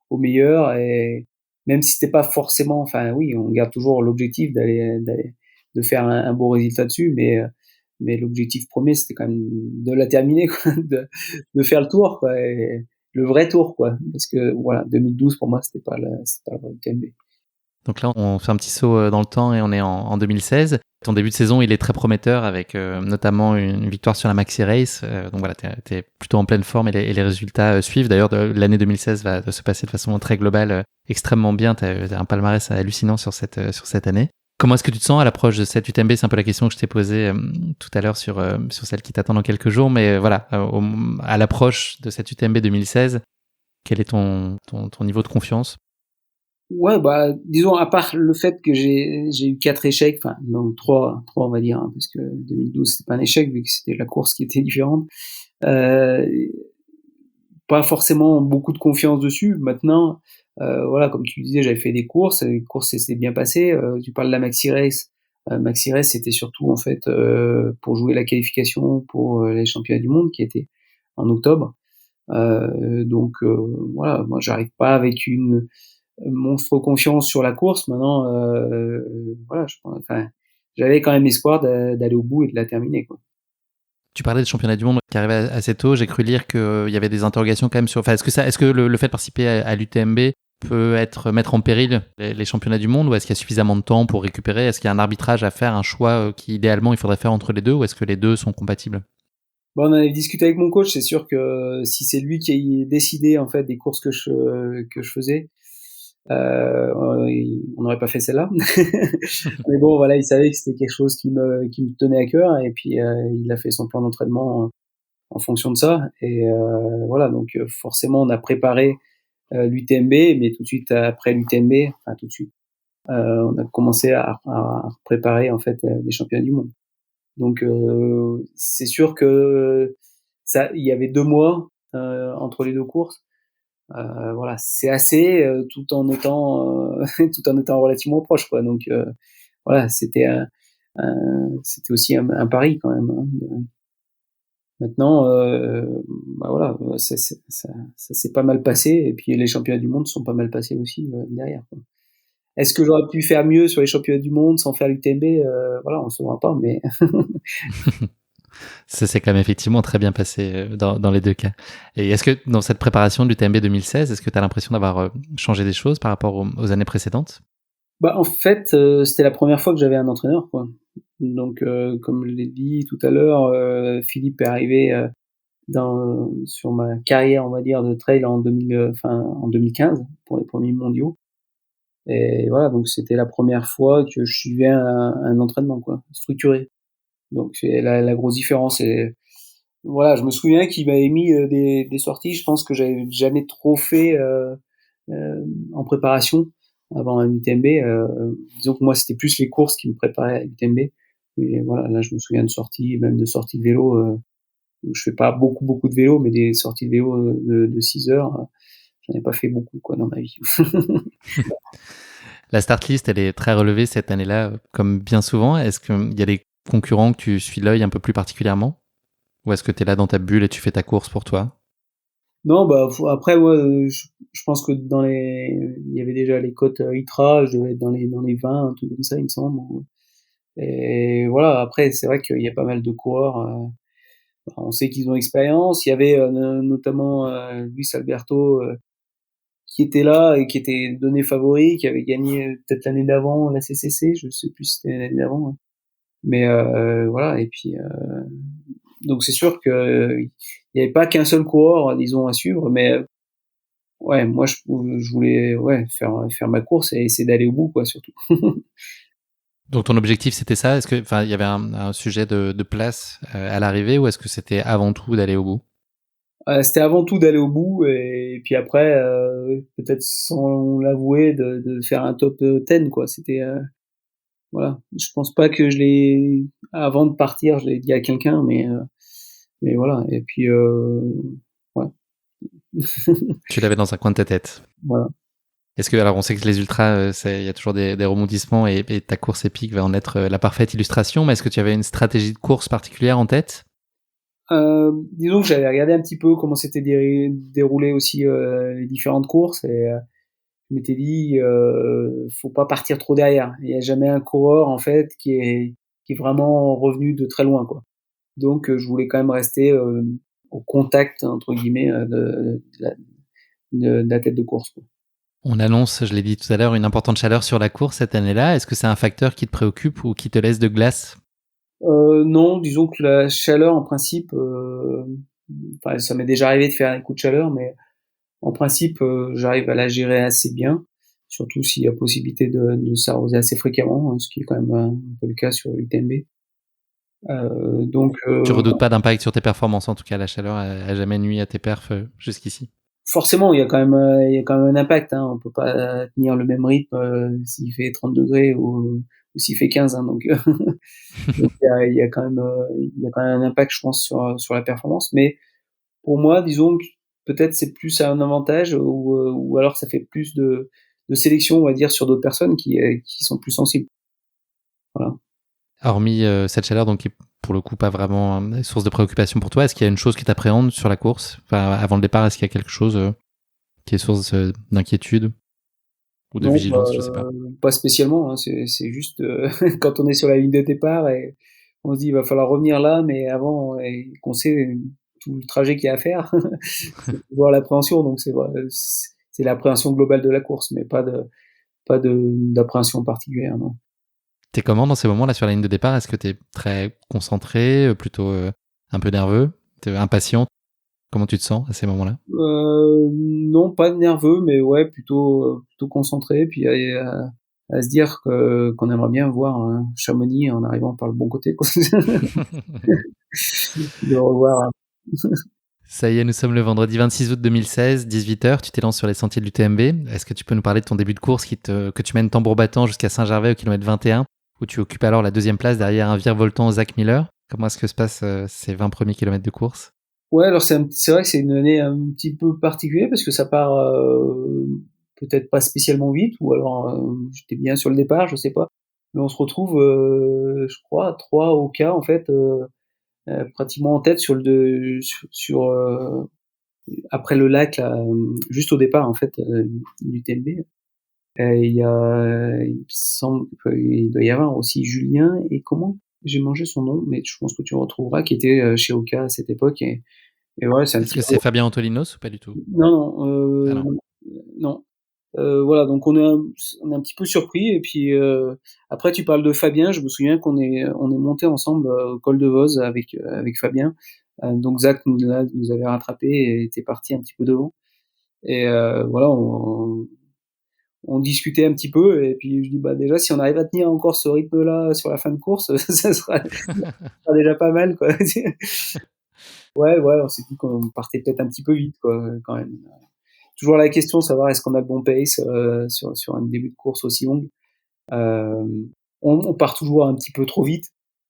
Speaker 1: au meilleur. Et même si c'était pas forcément, enfin oui, on garde toujours l'objectif de faire un beau résultat dessus, mais l'objectif premier c'était quand même de la terminer, quoi, de faire le tour, quoi, et le vrai tour, quoi, parce que voilà, 2012 pour moi c'était pas le vrai UTMB.
Speaker 2: Donc là, on fait un petit saut dans le temps et on est en 2016. Ton début de saison, il est très prometteur avec notamment une victoire sur la Maxi Race. Donc voilà, t'es plutôt en pleine forme et les résultats suivent. D'ailleurs, l'année 2016 va se passer de façon très globale, extrêmement bien. T'as un palmarès hallucinant sur cette année. Comment est-ce que tu te sens à l'approche de cette UTMB? C'est un peu la question que je t'ai posée tout à l'heure sur celle qui t'attend dans quelques jours. Mais voilà, à l'approche de cette UTMB 2016, quel est ton niveau de confiance?
Speaker 1: Ouais, bah, disons, à part le fait que j'ai eu 4 échecs, enfin, non, 3 on va dire, hein, parce que 2012, c'était pas un échec, vu que c'était la course qui était différente. Euh, Pas forcément beaucoup de confiance dessus. Maintenant, voilà, comme tu disais, j'avais fait des courses, et les courses s'étaient bien passées. Tu parles de la Maxi Race. Maxi Race, c'était surtout, en fait, pour jouer la qualification pour les championnats du monde, qui étaient en octobre. Donc, voilà, moi, j'arrive pas avec une monstre confiance sur la course. Maintenant, voilà, enfin, j'avais quand même espoir d'aller au bout et de la terminer, quoi.
Speaker 2: Tu parlais de championnat du monde qui arrivait assez tôt. J'ai cru lire qu'il y avait des interrogations quand même sur. Enfin, est-ce que le fait de participer à l'UTMB peut mettre en péril les championnats du monde, ou est-ce qu'il y a suffisamment de temps pour récupérer? Est-ce qu'il y a un arbitrage à faire, un choix qui idéalement il faudrait faire entre les deux, ou est-ce que les deux sont compatibles?
Speaker 1: Bon, on en avait discuté avec mon coach. C'est sûr que si c'est lui qui a décidé en fait des courses que je faisais, on n'aurait pas fait celle-là. Mais bon, voilà, il savait que c'était quelque chose qui me tenait à cœur, et puis il a fait son plan d'entraînement en fonction de ça. Et voilà, donc forcément, on a préparé l'UTMB, mais tout de suite après l'UTMB, enfin tout de suite, on a commencé à préparer en fait les championnats du monde. Donc c'est sûr que ça, il y avait 2 mois entre les 2 courses. Voilà, c'est assez, tout en étant relativement proche, quoi. Donc voilà, c'était aussi un pari quand même, hein, Maintenant, bah voilà, ça s'est pas mal passé, et puis les championnats du monde sont pas mal passés aussi derrière, quoi. Est-ce que j'aurais pu faire mieux sur les championnats du monde sans faire l'UTMB? Voilà, on ne saura pas, mais
Speaker 2: Ça s'est quand même effectivement très bien passé dans les deux cas. Et est-ce que dans cette préparation de l'UTMB 2016, est-ce que tu as l'impression d'avoir changé des choses par rapport aux années précédentes?
Speaker 1: bah, en fait, c'était la première fois que j'avais un entraîneur, quoi. Donc, comme je l'ai dit tout à l'heure, Philippe est arrivé sur ma carrière, on va dire, de trail en 2015 pour les premiers mondiaux. Et voilà, donc c'était la première fois que je suivais un entraînement, quoi, structuré. Donc c'est la grosse différence. Et voilà, je me souviens qu'il m'avait mis des sorties. Je pense que j'avais jamais trop fait en préparation avant un UTMB. Disons que moi, c'était plus les courses qui me préparaient à l'UTMB. Et voilà, là, je me souviens de sorties, même de sorties de vélo. Où je fais pas beaucoup de vélo, mais des sorties de vélo de 6 heures, j'en ai pas fait beaucoup, quoi, dans ma vie.
Speaker 2: La start list, elle est très relevée cette année-là, comme bien souvent. Est-ce qu'il y a des concurrents que tu suis l'œil un peu plus particulièrement? Ou est-ce que tu es là dans ta bulle et tu fais ta course pour toi?
Speaker 1: Non, bah après, moi, je pense que il y avait déjà les cotes ITRA, je devais être dans les 20, un truc comme ça, il me semble. Et voilà, après, c'est vrai qu'il y a pas mal de coureurs. On sait qu'ils ont expérience. Il y avait notamment Luis Alberto qui était là et qui était donné favori, qui avait gagné peut-être l'année d'avant la CCC, je sais plus si c'était l'année d'avant, hein. Mais voilà, et puis donc c'est sûr que il n'y avait pas qu'un seul coureur, disons, à suivre, mais ouais, moi je voulais faire ma course et essayer d'aller au bout, quoi, surtout.
Speaker 2: Donc ton objectif, c'était ça? Est-ce que, enfin, il y avait un sujet de place à l'arrivée ou est-ce que c'était avant tout d'aller au bout?
Speaker 1: C'était avant tout d'aller au bout, et puis après, peut-être sans l'avouer, de faire un top 10, quoi. C'était voilà. Je pense pas que avant de partir, je l'ai dit à quelqu'un, mais voilà. Et puis ouais.
Speaker 2: Tu l'avais dans un coin de ta tête.
Speaker 1: Voilà.
Speaker 2: Est-ce que, alors on sait que les ultras, il y a toujours des rebondissements et ta course épique va en être la parfaite illustration, mais est-ce que tu avais une stratégie de course particulière en tête?
Speaker 1: Disons que j'avais regardé un petit peu comment s'étaient déroulées aussi les différentes courses, et je m'étais dit faut pas partir trop derrière. Il y a jamais un coureur en fait qui est vraiment revenu de très loin, quoi. Donc je voulais quand même rester au contact entre guillemets de la tête de course, quoi.
Speaker 2: On annonce, je l'ai dit tout à l'heure, une importante chaleur sur la course cette année-là. Est-ce que c'est un facteur qui te préoccupe ou qui te laisse de glace?
Speaker 1: Non, disons que la chaleur en principe, enfin, ça m'est déjà arrivé de faire un coup de chaleur, mais en principe, j'arrive à la gérer assez bien, surtout s'il y a possibilité de s'arroser assez fréquemment, hein, ce qui est quand même un peu le cas sur l'UTMB. Donc,
Speaker 2: Tu redoutes pas d'impact sur tes performances, en tout cas la chaleur a jamais nuit à tes perfs jusqu'ici.
Speaker 1: forcément, il y a quand même un impact, hein. On peut pas tenir le même rythme s'il fait 30 degrés ou s'il fait 15, hein, donc, donc il y a quand même un impact, je pense, sur la performance. Mais pour moi, disons que peut-être c'est plus un avantage, ou alors ça fait plus de sélection, on va dire, sur d'autres personnes qui sont plus sensibles. Voilà.
Speaker 2: Hormis cette chaleur, donc qui est pour le coup pas vraiment source de préoccupation pour toi, est-ce qu'il y a une chose qui t'appréhende sur la course? Enfin, avant le départ, est-ce qu'il y a quelque chose qui est source d'inquiétude ou de
Speaker 1: Non,
Speaker 2: vigilance, je sais pas.
Speaker 1: pas spécialement, hein. C'est juste quand on est sur la ligne de départ et on se dit il va falloir revenir là, mais avant, et qu'on sait tout le trajet qu'il y a à faire, c'est toujours l'appréhension. Donc c'est vrai, c'est l'appréhension globale de la course, mais pas d'appréhension particulière, non.
Speaker 2: T'es comment dans ces moments-là sur la ligne de départ? Est-ce que t'es très concentré, plutôt un peu nerveux, t'es impatient? Comment tu te sens à ces moments-là?
Speaker 1: Non, pas nerveux, mais ouais, plutôt concentré, puis à se dire qu'on aimerait bien voir Chamonix en arrivant par le bon côté, quoi. De revoir.
Speaker 2: Ça y est, nous sommes le vendredi 26 août 2016, 18h, tu t'élances sur les sentiers de l'UTMB. Est-ce que tu peux nous parler de ton début de course que tu mènes tambour battant jusqu'à Saint-Gervais au kilomètre 21, où tu occupes alors la deuxième place derrière un virevoltant Zach Miller? Comment est-ce que se passent ces 20 premiers kilomètres de course?
Speaker 1: Ouais, alors c'est vrai que c'est une année un petit peu particulière parce que ça part peut-être pas spécialement vite, ou alors j'étais bien sur le départ, je sais pas. Mais on se retrouve, je crois, à 3 au cas en fait, pratiquement en tête sur après le lac là, juste au départ en fait du TMB. Il me semble qu'il doit y avoir aussi Julien et comment? J'ai mangé son nom, mais je pense que tu le retrouveras, qui était chez Oka à cette époque et ouais, c'est un
Speaker 2: Est-ce
Speaker 1: petit
Speaker 2: que
Speaker 1: peu.
Speaker 2: c'est Fabien Antolinos ou pas du tout?
Speaker 1: Non, non,
Speaker 2: Ah non.
Speaker 1: non. Voilà, donc on est un petit peu surpris et puis après tu parles de Fabien, je me souviens qu'on est monté ensemble au col de Voz avec Fabien. Donc Zach nous avait rattrapés et était parti un petit peu devant. Et voilà, on discutait un petit peu et puis je dis bah déjà si on arrive à tenir encore ce rythme-là sur la fin de course, ça sera déjà pas mal quoi. Ouais, ouais, on s'est dit qu'on partait peut-être un petit peu vite quoi, quand même. Toujours la question, savoir est-ce qu'on a le bon pace sur un début de course aussi long. Euh, on part toujours un petit peu trop vite.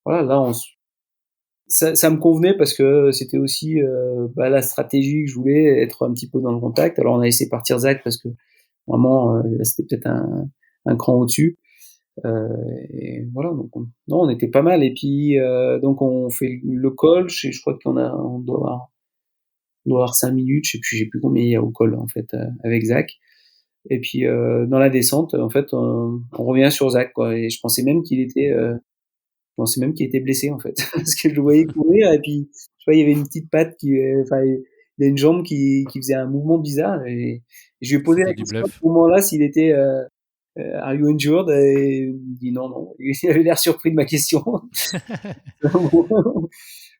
Speaker 1: Voilà, là, ça me convenait parce que c'était aussi la stratégie que je voulais, être un petit peu dans le contact. Alors on a laissé partir Zach parce que vraiment c'était peut-être un cran au-dessus. Et voilà, donc non, on était pas mal. Et puis donc on fait le col. Je crois on doit avoir 5 minutes. J'ai plus combien il y a au col en fait avec Zach. Et puis dans la descente, en fait, on revient sur Zach, quoi. Et je pensais même qu'il était blessé, en fait, parce que je le voyais courir. Et puis, je sais pas, il y avait une petite patte enfin, il a une jambe qui faisait un mouvement bizarre. Et je lui ai posé la
Speaker 2: C'était du
Speaker 1: question à
Speaker 2: bluff.
Speaker 1: ce moment-là s'il était Are you injured? Et il me dit non, non. Il avait l'air surpris de ma question.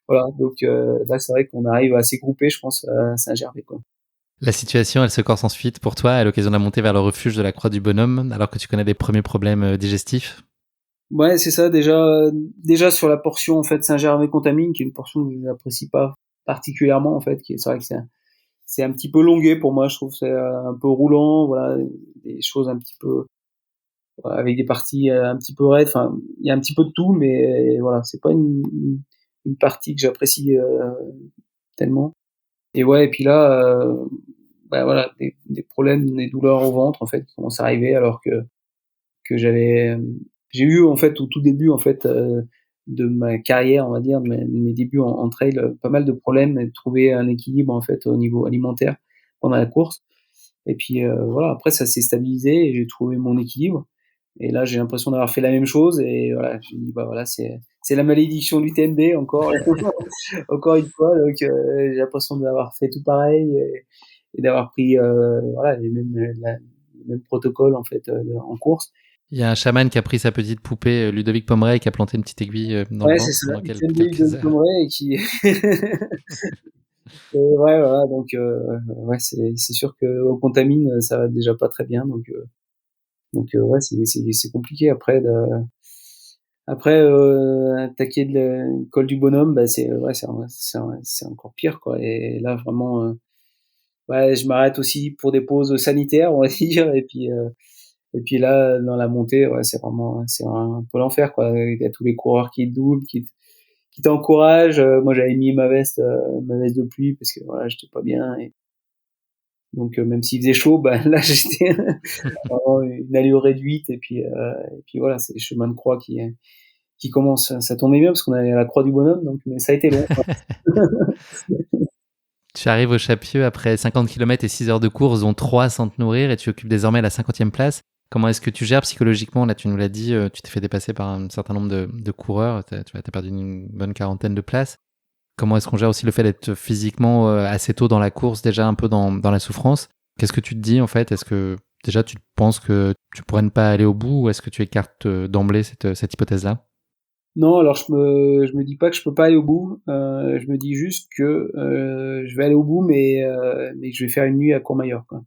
Speaker 1: Voilà, donc là, c'est vrai qu'on arrive assez groupé, je pense, à Saint-Gervais, quoi.
Speaker 2: La situation, elle se corse ensuite pour toi à l'occasion de la montée vers le refuge de la Croix du Bonhomme, alors que tu connais des premiers problèmes digestifs.
Speaker 1: Ouais, c'est ça. Déjà sur la portion en fait Saint-Gervais-Contamine, qui est une portion que je n'apprécie pas particulièrement en fait, c'est vrai que c'est un petit peu longué pour moi. Je trouve que c'est un peu roulant, voilà, des choses un petit peu avec des parties un petit peu raides. Enfin, il y a un petit peu de tout, mais voilà, c'est pas une partie que j'apprécie tellement. Et ouais, et puis là, voilà, des problèmes, des douleurs au ventre en fait qui commencent à arriver alors que j'ai eu en fait au tout début en fait de ma carrière, on va dire, de mes débuts en trail, pas mal de problèmes et de trouver un équilibre en fait au niveau alimentaire pendant la course. Et puis voilà, après ça s'est stabilisé et j'ai trouvé mon équilibre. Et là, j'ai l'impression d'avoir fait la même chose et voilà, je me dis bah voilà, c'est la malédiction du TMB encore encore une fois. Donc j'ai l'impression d'avoir fait tout pareil et d'avoir pris voilà le même protocole en fait en course.
Speaker 2: Il y a un chaman qui a pris sa petite poupée, Ludovic Pomeray, et qui a planté une petite aiguille dans le
Speaker 1: Ouais, c'est
Speaker 2: ventre
Speaker 1: ça,
Speaker 2: pendant
Speaker 1: il fait
Speaker 2: quelques
Speaker 1: de
Speaker 2: heures.
Speaker 1: Cambrai et qui et ouais, voilà, donc ouais, c'est sûr qu'au Contamine, ça va déjà pas très bien, ouais, c'est compliqué après attaquer le col du Bonhomme, bah, c'est encore pire, quoi. Et là, vraiment, ouais, je m'arrête aussi pour des pauses sanitaires, on va dire, et puis là, dans la montée, ouais, c'est un peu l'enfer, quoi. Il y a tous les coureurs qui doublent, qui t'encouragent. Moi, j'avais mis ma veste de pluie parce que voilà, j'étais pas bien. Et donc, même s'il faisait chaud, bah là, j'étais vraiment une allure réduite. Et puis voilà, c'est les chemins de croix qui commencent. Ça tombait bien parce qu'on allait à la Croix du Bonhomme, donc mais ça a été long, quoi.
Speaker 2: Tu arrives au Chapieux après 50 km et 6 heures de course, dont 3 sans te nourrir, et tu occupes désormais la 50e place. Comment est-ce que tu gères psychologiquement? Là, tu nous l'as dit, tu t'es fait dépasser par un certain nombre de coureurs, tu as perdu une bonne quarantaine de places. Comment est-ce qu'on gère aussi le fait d'être physiquement assez tôt dans la course, déjà un peu dans la souffrance? Qu'est-ce que tu te dis en fait? Est-ce que déjà tu penses que tu pourrais ne pas aller au bout, ou est-ce que tu écartes d'emblée cette hypothèse-là?
Speaker 1: Non, alors je me dis pas que je peux pas aller au bout. Je me dis juste que je vais aller au bout, mais que je vais faire une nuit à Courmayeur, quoi.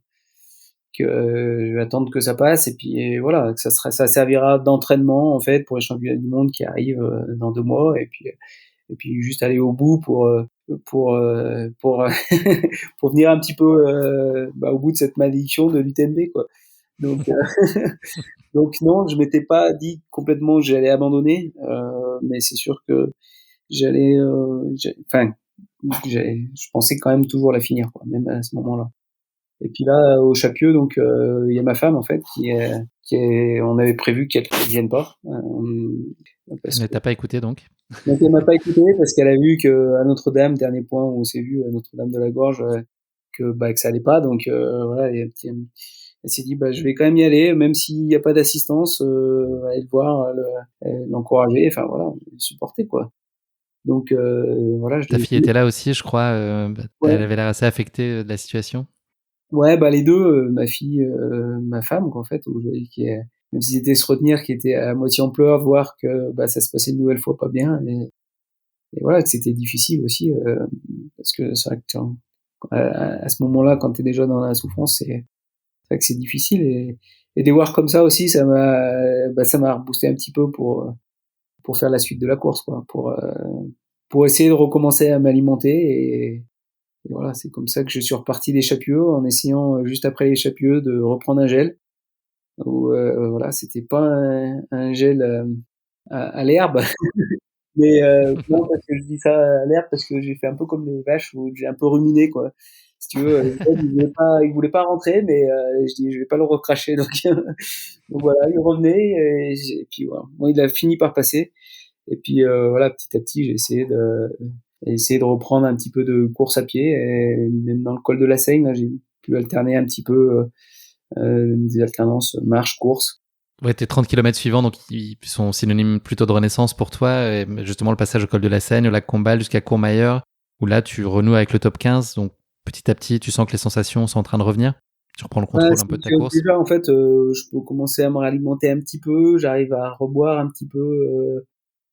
Speaker 1: Que je vais attendre que ça passe et puis voilà, que ça servira d'entraînement en fait pour les championnats du monde qui arrivent dans 2 mois et puis juste aller au bout pour pour venir un petit peu au bout de cette malédiction de l'UTMB, quoi. Donc donc non, je m'étais pas dit complètement que j'allais abandonner, mais c'est sûr que j'allais enfin je pensais quand même toujours la finir, quoi, même à ce moment-là. Et puis là, au Chapieux, donc il y a ma femme en fait on avait prévu qu'elle ne vienne pas parce
Speaker 2: Elle ne
Speaker 1: que
Speaker 2: t'a pas écouté donc?
Speaker 1: Donc elle m'a pas écouté parce qu'elle a vu que à Notre-Dame, dernier point où on s'est vu à Notre-Dame de la Gorge, que ça allait pas. Donc voilà, elle s'est dit je vais quand même y aller, même s'il n'y a pas d'assistance, aller le voir, l'encourager, enfin voilà, supporter quoi. Donc voilà, je
Speaker 2: Ta
Speaker 1: l'ai
Speaker 2: fille était là aussi, je crois.
Speaker 1: ouais,
Speaker 2: Elle avait l'air assez affectée de la situation.
Speaker 1: ouais, les deux, ma fille, ma femme quoi en fait, où je voyais même s'ils étaient se retenir, qui étaient à moitié en pleurs, de voir que ça se passait une nouvelle fois pas bien, et voilà, que c'était difficile aussi, parce que c'est vrai que à ce moment-là, quand t'es déjà dans la souffrance, c'est vrai que c'est difficile, et de les voir comme ça aussi, ça m'a reboosté un petit peu pour faire la suite de la course, quoi, pour essayer de recommencer à m'alimenter, et voilà, c'est comme ça que je suis reparti des Chapieux, en essayant juste après les Chapieux de reprendre un gel. Où voilà, c'était pas un gel à l'herbe, mais non, parce que je dis ça à l'herbe parce que j'ai fait un peu comme les vaches où j'ai un peu ruminé quoi. Si tu veux, il voulait pas rentrer, mais je dis je vais pas le recracher donc donc voilà, il revenait, et puis voilà. Bon, il a fini par passer, et puis voilà, petit à petit j'ai essayé de reprendre un petit peu de course à pied, et même dans le col de la Seigne là, j'ai pu alterner un petit peu des alternances marche course.
Speaker 2: Ouais, tes 30 km suivants, donc ils sont synonymes plutôt de renaissance pour toi. Et justement, le passage au col de la Seigne, au lac Combal jusqu'à Courmayeur, où là, tu renoues avec le top 15. Donc, petit à petit, tu sens que les sensations sont en train de revenir. Tu reprends le contrôle un peu de ta course.
Speaker 1: Déjà, en fait, je peux commencer à me réalimenter un petit peu, j'arrive à reboire un petit peu.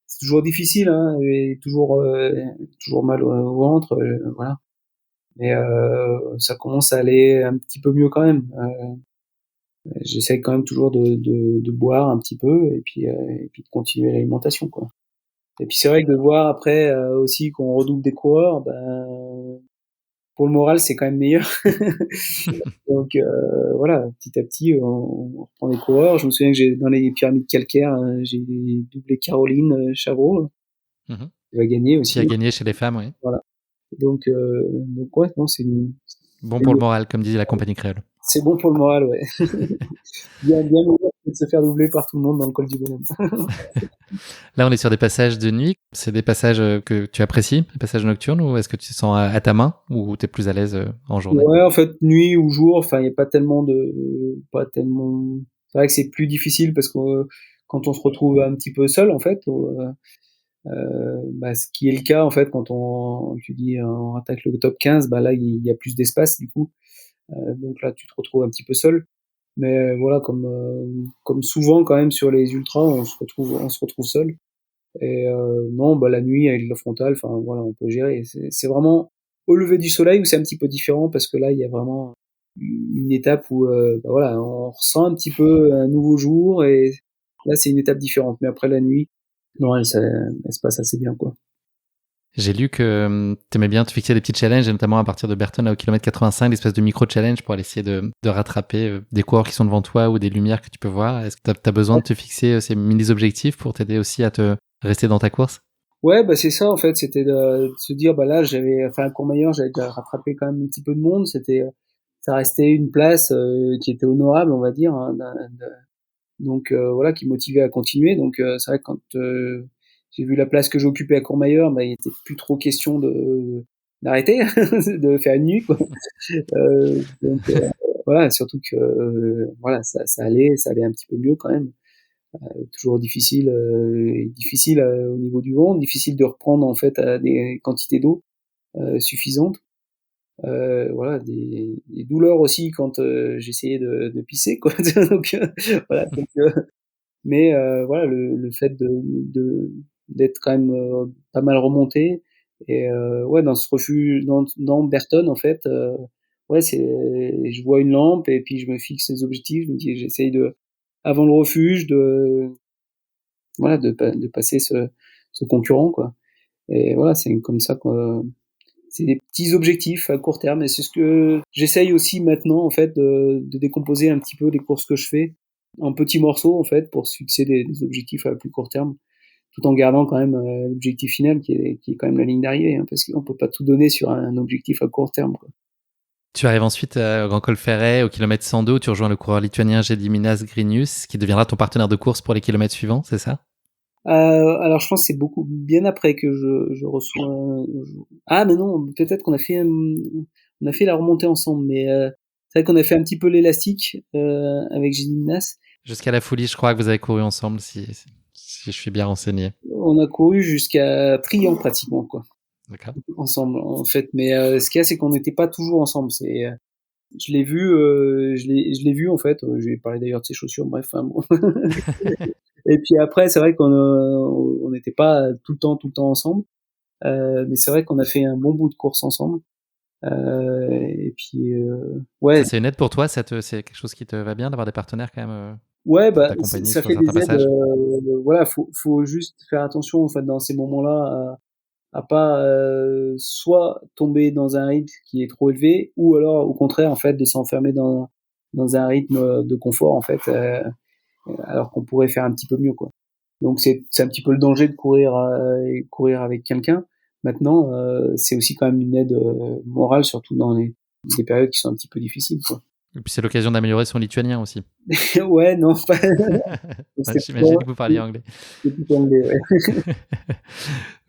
Speaker 1: C'est toujours difficile, hein, et toujours mal au ventre, voilà. Mais ça commence à aller un petit peu mieux quand même. J'essaie quand même toujours de boire un petit peu, et puis de continuer l'alimentation, quoi. Et puis c'est vrai que de voir après aussi qu'on redouble des coureurs, pour le moral, c'est quand même meilleur. Donc voilà, petit à petit, on reprend des coureurs. Je me souviens que dans les pyramides calcaires, j'ai doublé Caroline Chavreau,
Speaker 2: Mhm.
Speaker 1: qui va gagner
Speaker 2: Qui
Speaker 1: aussi.
Speaker 2: a gagné chez les femmes, oui.
Speaker 1: Voilà. Donc ouais, non,
Speaker 2: Bon pour le moral, comme dit la compagnie créole.
Speaker 1: c'est bon pour le moral, ouais. Bien meilleur que de se faire doubler par tout le monde dans le col du Bonhomme.
Speaker 2: Là, on est sur des passages de nuit. C'est des passages que tu apprécies, les passages nocturnes, ou est-ce que tu te sens à ta main, ou tu es plus à l'aise en journée?
Speaker 1: Ouais, en fait, nuit ou jour, enfin, il y a pas tellement. C'est vrai que c'est plus difficile parce que quand on se retrouve un petit peu seul, en fait, ce qui est le cas en fait quand tu dis on attaque le top 15, là il y a plus d'espace du coup, donc là tu te retrouves un petit peu seul. Mais voilà, comme souvent quand même sur les ultras, on se retrouve seul. Et non, la nuit avec la frontale, enfin voilà, on peut gérer. C'est vraiment au lever du soleil où c'est un petit peu différent parce que là il y a vraiment une étape où voilà, on ressent un petit peu un nouveau jour, et là c'est une étape différente. Mais après la nuit, non, elle se passe assez bien quoi.
Speaker 2: J'ai lu que tu aimais bien te fixer des petits challenges, et notamment à partir de Berton au kilomètre 85, l'espèce de micro-challenge pour aller essayer de rattraper des coureurs qui sont devant toi ou des lumières que tu peux voir. Est-ce que tu as besoin de te fixer ces mini-objectifs pour t'aider aussi à te rester dans ta course?
Speaker 1: Ouais, c'est ça en fait, c'était de se dire là à Courmayeur, j'avais déjà rattrapé quand même un petit peu de monde, ça restait une place qui était honorable, on va dire, hein, donc voilà, qui motivait à continuer. Donc c'est vrai que quand j'ai vu la place que j'occupais à Courmayeur, il était plus trop question d'arrêter de faire une nuit quoi. Donc voilà, surtout que voilà, ça allait un petit peu mieux quand même. Toujours difficile au niveau du ventre, difficile de reprendre en fait des quantités d'eau suffisantes. Voilà, des douleurs aussi quand j'essayais de pisser quoi. Donc voilà, mais voilà, le fait d'être quand même pas mal remonté, et ouais, dans ce refuge, dans Berton en fait, ouais, je vois une lampe et puis je me fixe des objectifs, je me dis j'essaye avant le refuge voilà, de passer ce concurrent quoi, et voilà, c'est comme ça que c'est des petits objectifs à court terme, et c'est ce que j'essaye aussi maintenant en fait de décomposer un petit peu les courses que je fais en petits morceaux en fait pour se fixer des objectifs à plus court terme, tout en gardant quand même l'objectif final qui est quand même la ligne d'arrivée, hein, parce qu'on peut pas tout donner sur un objectif à court terme quoi.
Speaker 2: Tu arrives ensuite au Grand Col Ferret, au kilomètre 102, où tu rejoins le coureur lituanien Gediminas Grinius, qui deviendra ton partenaire de course pour les kilomètres suivants, c'est ça?
Speaker 1: Alors je pense que c'est beaucoup bien après que je reçois. Ah mais non, peut-être qu'on a fait on a fait la remontée ensemble, mais c'est vrai qu'on a fait un petit peu l'élastique avec Gilles.
Speaker 2: Jusqu'à la folie, je crois que vous avez couru ensemble, si je suis bien renseigné.
Speaker 1: On a couru jusqu'à Trian pratiquement quoi,
Speaker 2: D'accord.
Speaker 1: ensemble en fait. Mais ce qu'il y a, c'est qu'on n'était pas toujours ensemble. C'est je l'ai vu, je l'ai vu en fait. J'ai parlé d'ailleurs de ses chaussures. Bref, enfin, bon. Et puis après, c'est vrai qu'on n'était pas tout le temps ensemble. Mais c'est vrai qu'on a fait un bon bout de course ensemble. Et puis ouais,
Speaker 2: Ça, c'est une aide pour toi, c'est quelque chose qui te va bien d'avoir des partenaires quand même
Speaker 1: ouais,
Speaker 2: pour
Speaker 1: bah
Speaker 2: t'accompagner
Speaker 1: ça
Speaker 2: sur
Speaker 1: fait
Speaker 2: certains
Speaker 1: des aides.
Speaker 2: passages.
Speaker 1: Voilà, faut juste faire attention en fait dans ces moments-là à pas soit tomber dans un rythme qui est trop élevé, ou alors au contraire en fait de s'enfermer dans un rythme de confort en fait, alors qu'on pourrait faire un petit peu mieux quoi. Donc c'est un petit peu le danger de courir avec quelqu'un. Maintenant, c'est aussi quand même une aide morale, surtout dans des périodes qui sont un petit peu difficiles quoi.
Speaker 2: Et puis c'est l'occasion d'améliorer son lituanien aussi.
Speaker 1: Ouais, non, pas.
Speaker 2: Ouais,
Speaker 1: C'était
Speaker 2: j'imagine que vous parliez anglais.
Speaker 1: plutôt anglais, ouais.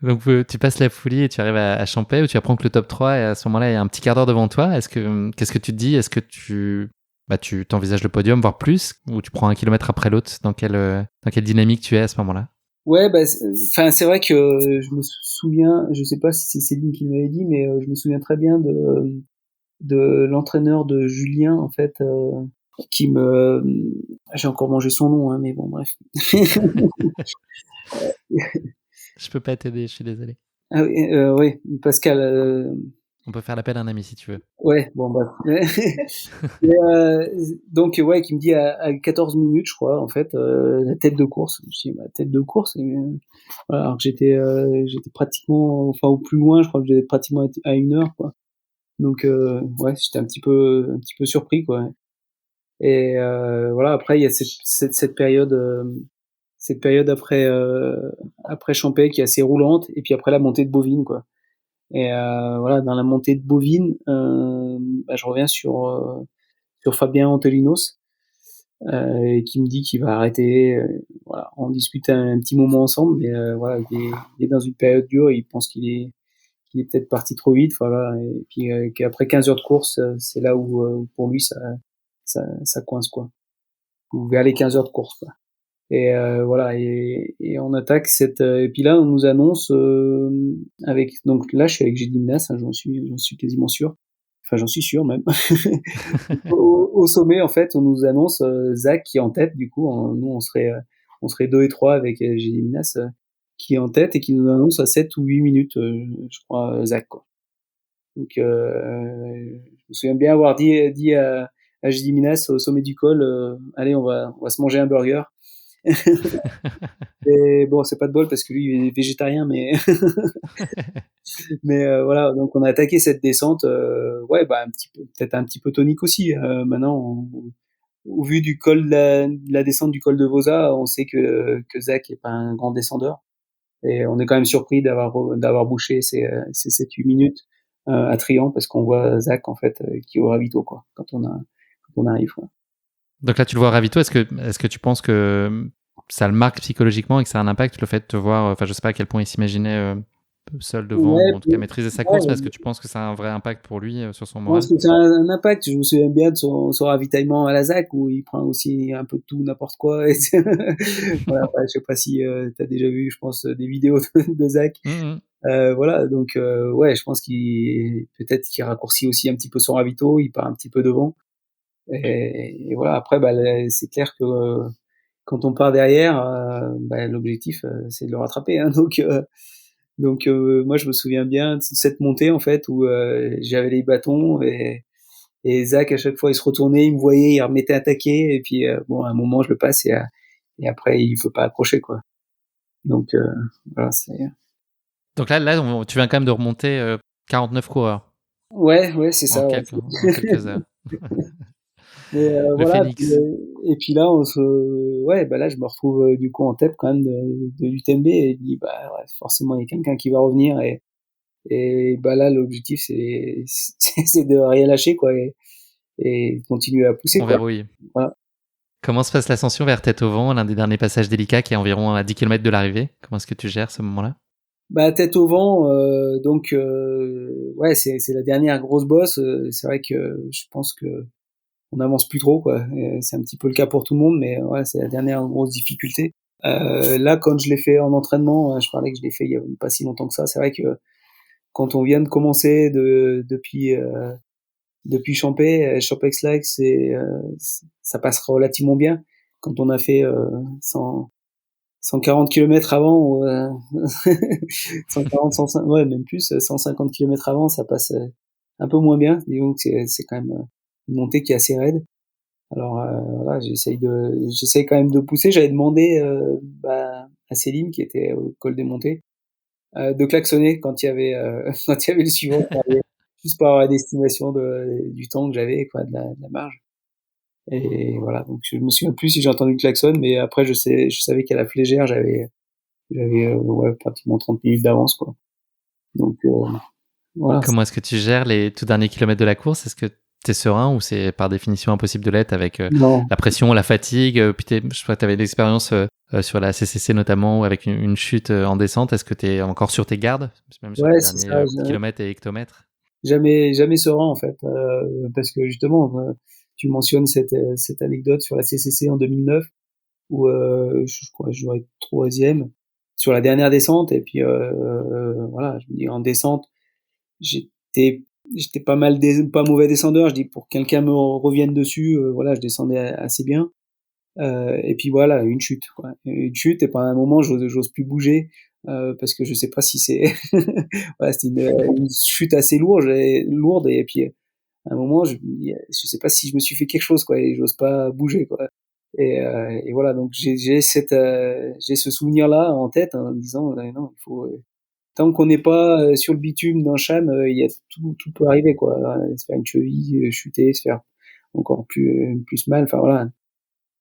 Speaker 2: Donc tu passes la folie et tu arrives à Champey où tu apprends que le top 3 et à ce moment-là il y a un petit quart d'heure devant toi. Qu'est-ce que tu te dis? Est-ce que tu t'envisages le podium, voire plus, ou tu prends un kilomètre après l'autre? Dans quelle dynamique tu es à ce moment-là?
Speaker 1: Ouais, bah, enfin, c'est vrai que je me souviens, je sais pas si c'est Céline qui m'avait dit, mais je me souviens très bien de l'entraîneur de Julien, en fait, qui me, j'ai encore mangé son nom, hein, mais bon, bref.
Speaker 2: Je peux pas t'aider, je suis désolé.
Speaker 1: Ah oui, oui, Pascal,
Speaker 2: On peut faire l'appel à un ami si tu veux.
Speaker 1: ouais, bon, bref. Et, donc, ouais, qui me dit à 14 minutes, je crois, en fait, la tête de course. Je me dis, bah, tête de course, et, voilà, alors que j'étais pratiquement, enfin, au plus loin, je crois que j'étais pratiquement à 1 heure, quoi. Donc, ouais, j'étais un petit peu surpris, quoi. Et voilà, après, il y a cette période après Champey qui est assez roulante, et puis après la montée de Bovine, quoi. Et voilà, dans la montée de Bovine, bah, je reviens sur Fabien Antolinos, et qui me dit qu'il va arrêter. Voilà, on discute un petit moment ensemble, mais voilà, il est dans une période dure, et il pense qu'il est peut-être parti trop vite, voilà, et puis qu'après 15 heures de course, c'est là où pour lui ça coince quoi. Ou vers les 15 heures de course quoi. Et voilà, et on attaque et puis là on nous annonce avec, donc là je suis avec Gilles Dimnas, hein, j'en suis quasiment sûr. Enfin, j'en suis sûr même. Au sommet, en fait, on nous annonce Zach qui est en tête. Du coup, nous, on serait 2 et 3 avec Gilles Minas, qui est en tête et qui nous annonce à 7 ou 8 minutes, je crois, Zach, quoi. Donc, je me souviens bien avoir dit à Gilles Minas au sommet du col, allez, on va se manger un burger. Et bon, c'est pas de bol parce que lui, il est végétarien, mais mais voilà, donc on a attaqué cette descente, ouais, bah un petit peu, peut-être un petit peu tonique aussi. Maintenant, au vu du col de la descente du col de Vosa, on sait que Zach est pas un grand descendeur, et on est quand même surpris d'avoir bouché ces 7-8 minutes à Trian, parce qu'on voit Zach en fait qui est au ravito quoi quand on arrive quoi.
Speaker 2: Donc là, tu le vois ravito. Est-ce que tu penses que ça le marque psychologiquement et que ça a un impact, le fait de te voir, enfin, je sais pas à quel point il s'imaginait seul devant, ou
Speaker 1: Ouais,
Speaker 2: en tout cas maîtriser sa course, mais est-ce que
Speaker 1: ouais.
Speaker 2: tu penses que ça a un vrai impact pour lui sur son
Speaker 1: Je pense
Speaker 2: moral?
Speaker 1: que ça a un impact. Je me souviens bien de son ravitaillement à la ZAC où il prend aussi un peu de tout, n'importe quoi. Et voilà, je sais pas si tu as déjà vu, je pense, des vidéos de Zach.
Speaker 2: Mhm.
Speaker 1: Voilà, donc ouais, je pense qu'il peut-être qu'il raccourcit aussi un petit peu son ravito, il part un petit peu devant. Et voilà, après, bah, c'est clair que quand on part derrière, bah, l'objectif, c'est de le rattraper. Hein, donc moi, je me souviens bien de cette montée en fait où j'avais les bâtons, et Zach à chaque fois il se retournait, il me voyait, il remettait à taquer, et puis bon, à un moment je le passe, et après il peut pas accrocher quoi. Donc voilà, c'est
Speaker 2: Donc là, tu viens quand même de remonter 49 coureurs
Speaker 1: ouais, c'est
Speaker 2: en
Speaker 1: ça. Ouais.
Speaker 2: quelques heures.
Speaker 1: Mais
Speaker 2: Le
Speaker 1: voilà,
Speaker 2: Phoenix.
Speaker 1: et puis là ouais, bah là je me retrouve du coup en tête quand même de l'UTMB, et je dis bah ouais, forcément il y a quelqu'un qui va revenir, et bah là l'objectif c'est de rien lâcher quoi, et continuer à pousser
Speaker 2: On
Speaker 1: quoi.
Speaker 2: verrouille.
Speaker 1: Voilà.
Speaker 2: Comment se passe l'ascension vers Tête au Vent, l'un des derniers passages délicats qui est environ à 10 km de l'arrivée? Comment est-ce que tu gères ce moment-là?
Speaker 1: Bah, Tête au Vent, donc ouais, c'est la dernière grosse bosse. C'est vrai que je pense que on n'avance plus trop, quoi. C'est un petit peu le cas pour tout le monde, mais ouais, c'est la dernière grosse difficulté. Là, quand je l'ai fait en entraînement, je parlais que je l'ai fait il y a pas si longtemps que ça. C'est vrai que quand on vient de commencer depuis Champex-Lac, ça passe relativement bien. Quand on a fait 140 km avant, ou 140, 150, ouais, même plus, 150 km avant, ça passe un peu moins bien. Disons que c'est quand même une montée qui est assez raide. Alors voilà, j'essaye quand même de pousser. J'avais demandé à Céline, qui était au col des montées, de klaxonner quand il y avait quand il y avait le suivant qui arrivait, juste pour avoir l'estimation du temps que j'avais, quoi, de la marge. Et voilà, donc je me souviens plus si j'ai entendu le klaxon, mais après je savais qu'à la flégère j'avais ouais, pratiquement 30 minutes d'avance, quoi. Donc voilà.
Speaker 2: Comment est-ce que tu gères les tout derniers kilomètres de la course? Est-ce que tu es serein ou c'est par définition impossible de l'être avec
Speaker 1: Non.
Speaker 2: la pression, la fatigue? Puis je crois que tu avais l'expérience sur la CCC notamment, ou avec une chute en descente. Est-ce que tu es encore sur tes gardes, même sur
Speaker 1: Ouais,
Speaker 2: les
Speaker 1: c'est
Speaker 2: derniers
Speaker 1: ça.
Speaker 2: kilomètres et hectomètres?
Speaker 1: Jamais serein, en fait, parce que justement, tu mentionnes cette anecdote sur la CCC en 2009 où je crois que je dois être troisième sur la dernière descente, et puis voilà, je me dis en descente, j'étais pas mauvais descendeur. Je dis, pour que quelqu'un me revienne dessus, voilà, je descendais assez bien. Et puis voilà, une chute, quoi. Une chute, et pendant un moment, j'ose plus bouger, parce que je sais pas si c'est voilà, c'était une chute assez lourde, et puis à un moment, je me dis, je sais pas si je me suis fait quelque chose, quoi, et j'ose pas bouger, quoi. Et voilà, donc j'ai ce souvenir-là en tête, en me disant, non, il faut, tant qu'on n'est pas sur le bitume d'un cham, il y a tout peut arriver, quoi. Se faire une cheville, chuter, se faire encore plus mal. Enfin voilà,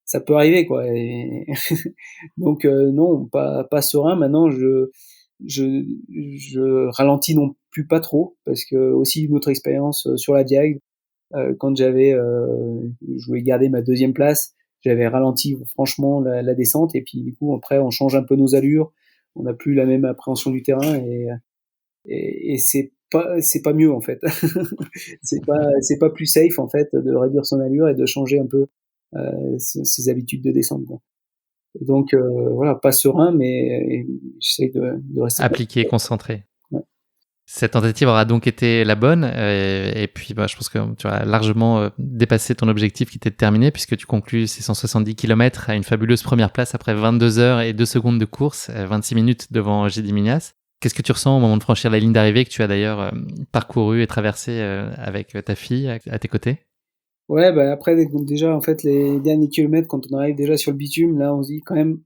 Speaker 1: ça peut arriver, quoi. Et donc non, pas serein. Maintenant, je ralentis non plus pas trop, parce que aussi une autre expérience sur la Diag, quand je voulais garder ma deuxième place, j'avais ralenti franchement la descente, et puis du coup après on change un peu nos allures, on n'a plus la même appréhension du terrain, et c'est pas mieux, en fait. C'est pas plus safe, en fait, de réduire son allure et de changer un peu ses habitudes de descente, quoi. Donc voilà, pas serein, mais j'essaye de rester
Speaker 2: Appliqué, concentré.
Speaker 1: ouais.
Speaker 2: Cette tentative aura donc été la bonne, et puis je pense que tu as largement dépassé ton objectif qui était de terminer, puisque tu conclus ces 170 km à une fabuleuse première place après 22 heures et 2 secondes de course, 26 minutes devant J.D. Mignas. Qu'est-ce que tu ressens au moment de franchir la ligne d'arrivée, que tu as d'ailleurs parcouru et traversé avec ta fille à tes côtés?
Speaker 1: Ouais, bah après, déjà, en fait, les derniers kilomètres, quand on arrive déjà sur le bitume, là, on se dit quand même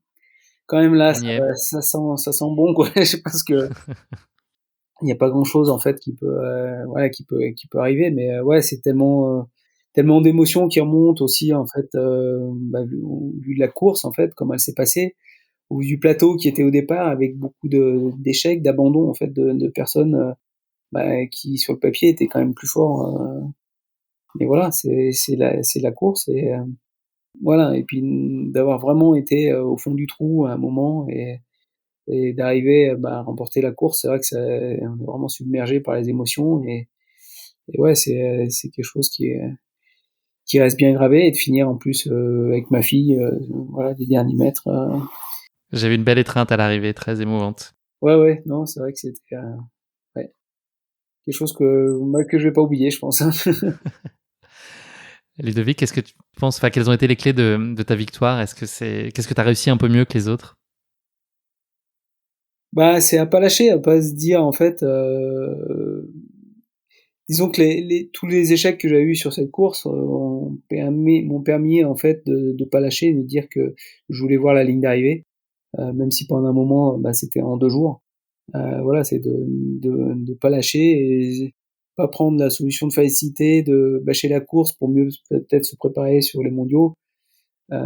Speaker 1: là,
Speaker 2: On y est.
Speaker 1: ça sent bon, quoi. Je pense que il n'y a pas grand-chose, en fait, voilà, qui peut arriver, mais ouais, c'est tellement d'émotions qui remontent aussi, en fait, vu de la course, en fait, comment elle s'est passée, ou du plateau qui était au départ avec beaucoup d'échecs, d'abandon, en fait, de personnes qui, sur le papier, étaient quand même plus forts. Mais voilà, c'est la course, et voilà, et puis d'avoir vraiment été au fond du trou à un moment, et d'arriver à remporter la course. C'est vrai que on est vraiment submergé par les émotions, et ouais, c'est quelque chose qui reste bien gravé, et de finir en plus avec ma fille, voilà, les derniers mètres.
Speaker 2: J'ai vu une belle étreinte à l'arrivée, très émouvante.
Speaker 1: Ouais, ouais, non, c'est vrai que c'était ouais, quelque chose que je vais pas oublier, je pense.
Speaker 2: Ludovic, qu'est-ce que tu penses, enfin, quelles ont été les clés de ta victoire? Qu'est-ce que tu as réussi un peu mieux que les autres?
Speaker 1: Bah, c'est à pas lâcher, à pas se dire, en fait, disons que tous les échecs que j'ai eus sur cette course m'ont permis, en fait, de pas lâcher, de dire que je voulais voir la ligne d'arrivée, même si pendant un moment, c'était en 2 jours. Voilà, c'est de pas lâcher, et pas prendre la solution de facilité de bâcher la course pour mieux peut-être se préparer sur les mondiaux. Heu,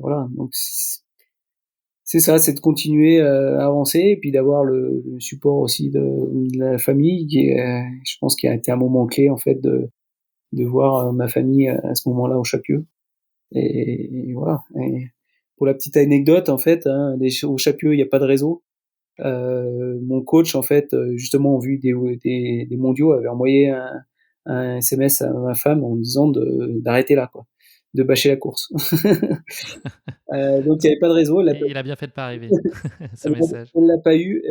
Speaker 1: voilà, donc c'est ça, c'est de continuer à avancer, et puis d'avoir le support aussi de la famille, qui est, je pense, qui a été un moment clé, en fait, de voir ma famille à ce moment-là au Chapieux, et voilà. Et pour la petite anecdote, en fait, hein, au Chapieux, il y a pas de réseau. Mon coach, en fait, justement, en vue des mondiaux, avait envoyé un SMS à ma femme en me disant d'arrêter là, quoi, de bâcher la course. Donc il y avait pas de réseau.
Speaker 2: Et il a bien fait de pas arriver, ce message.
Speaker 1: Elle l'a pas eu,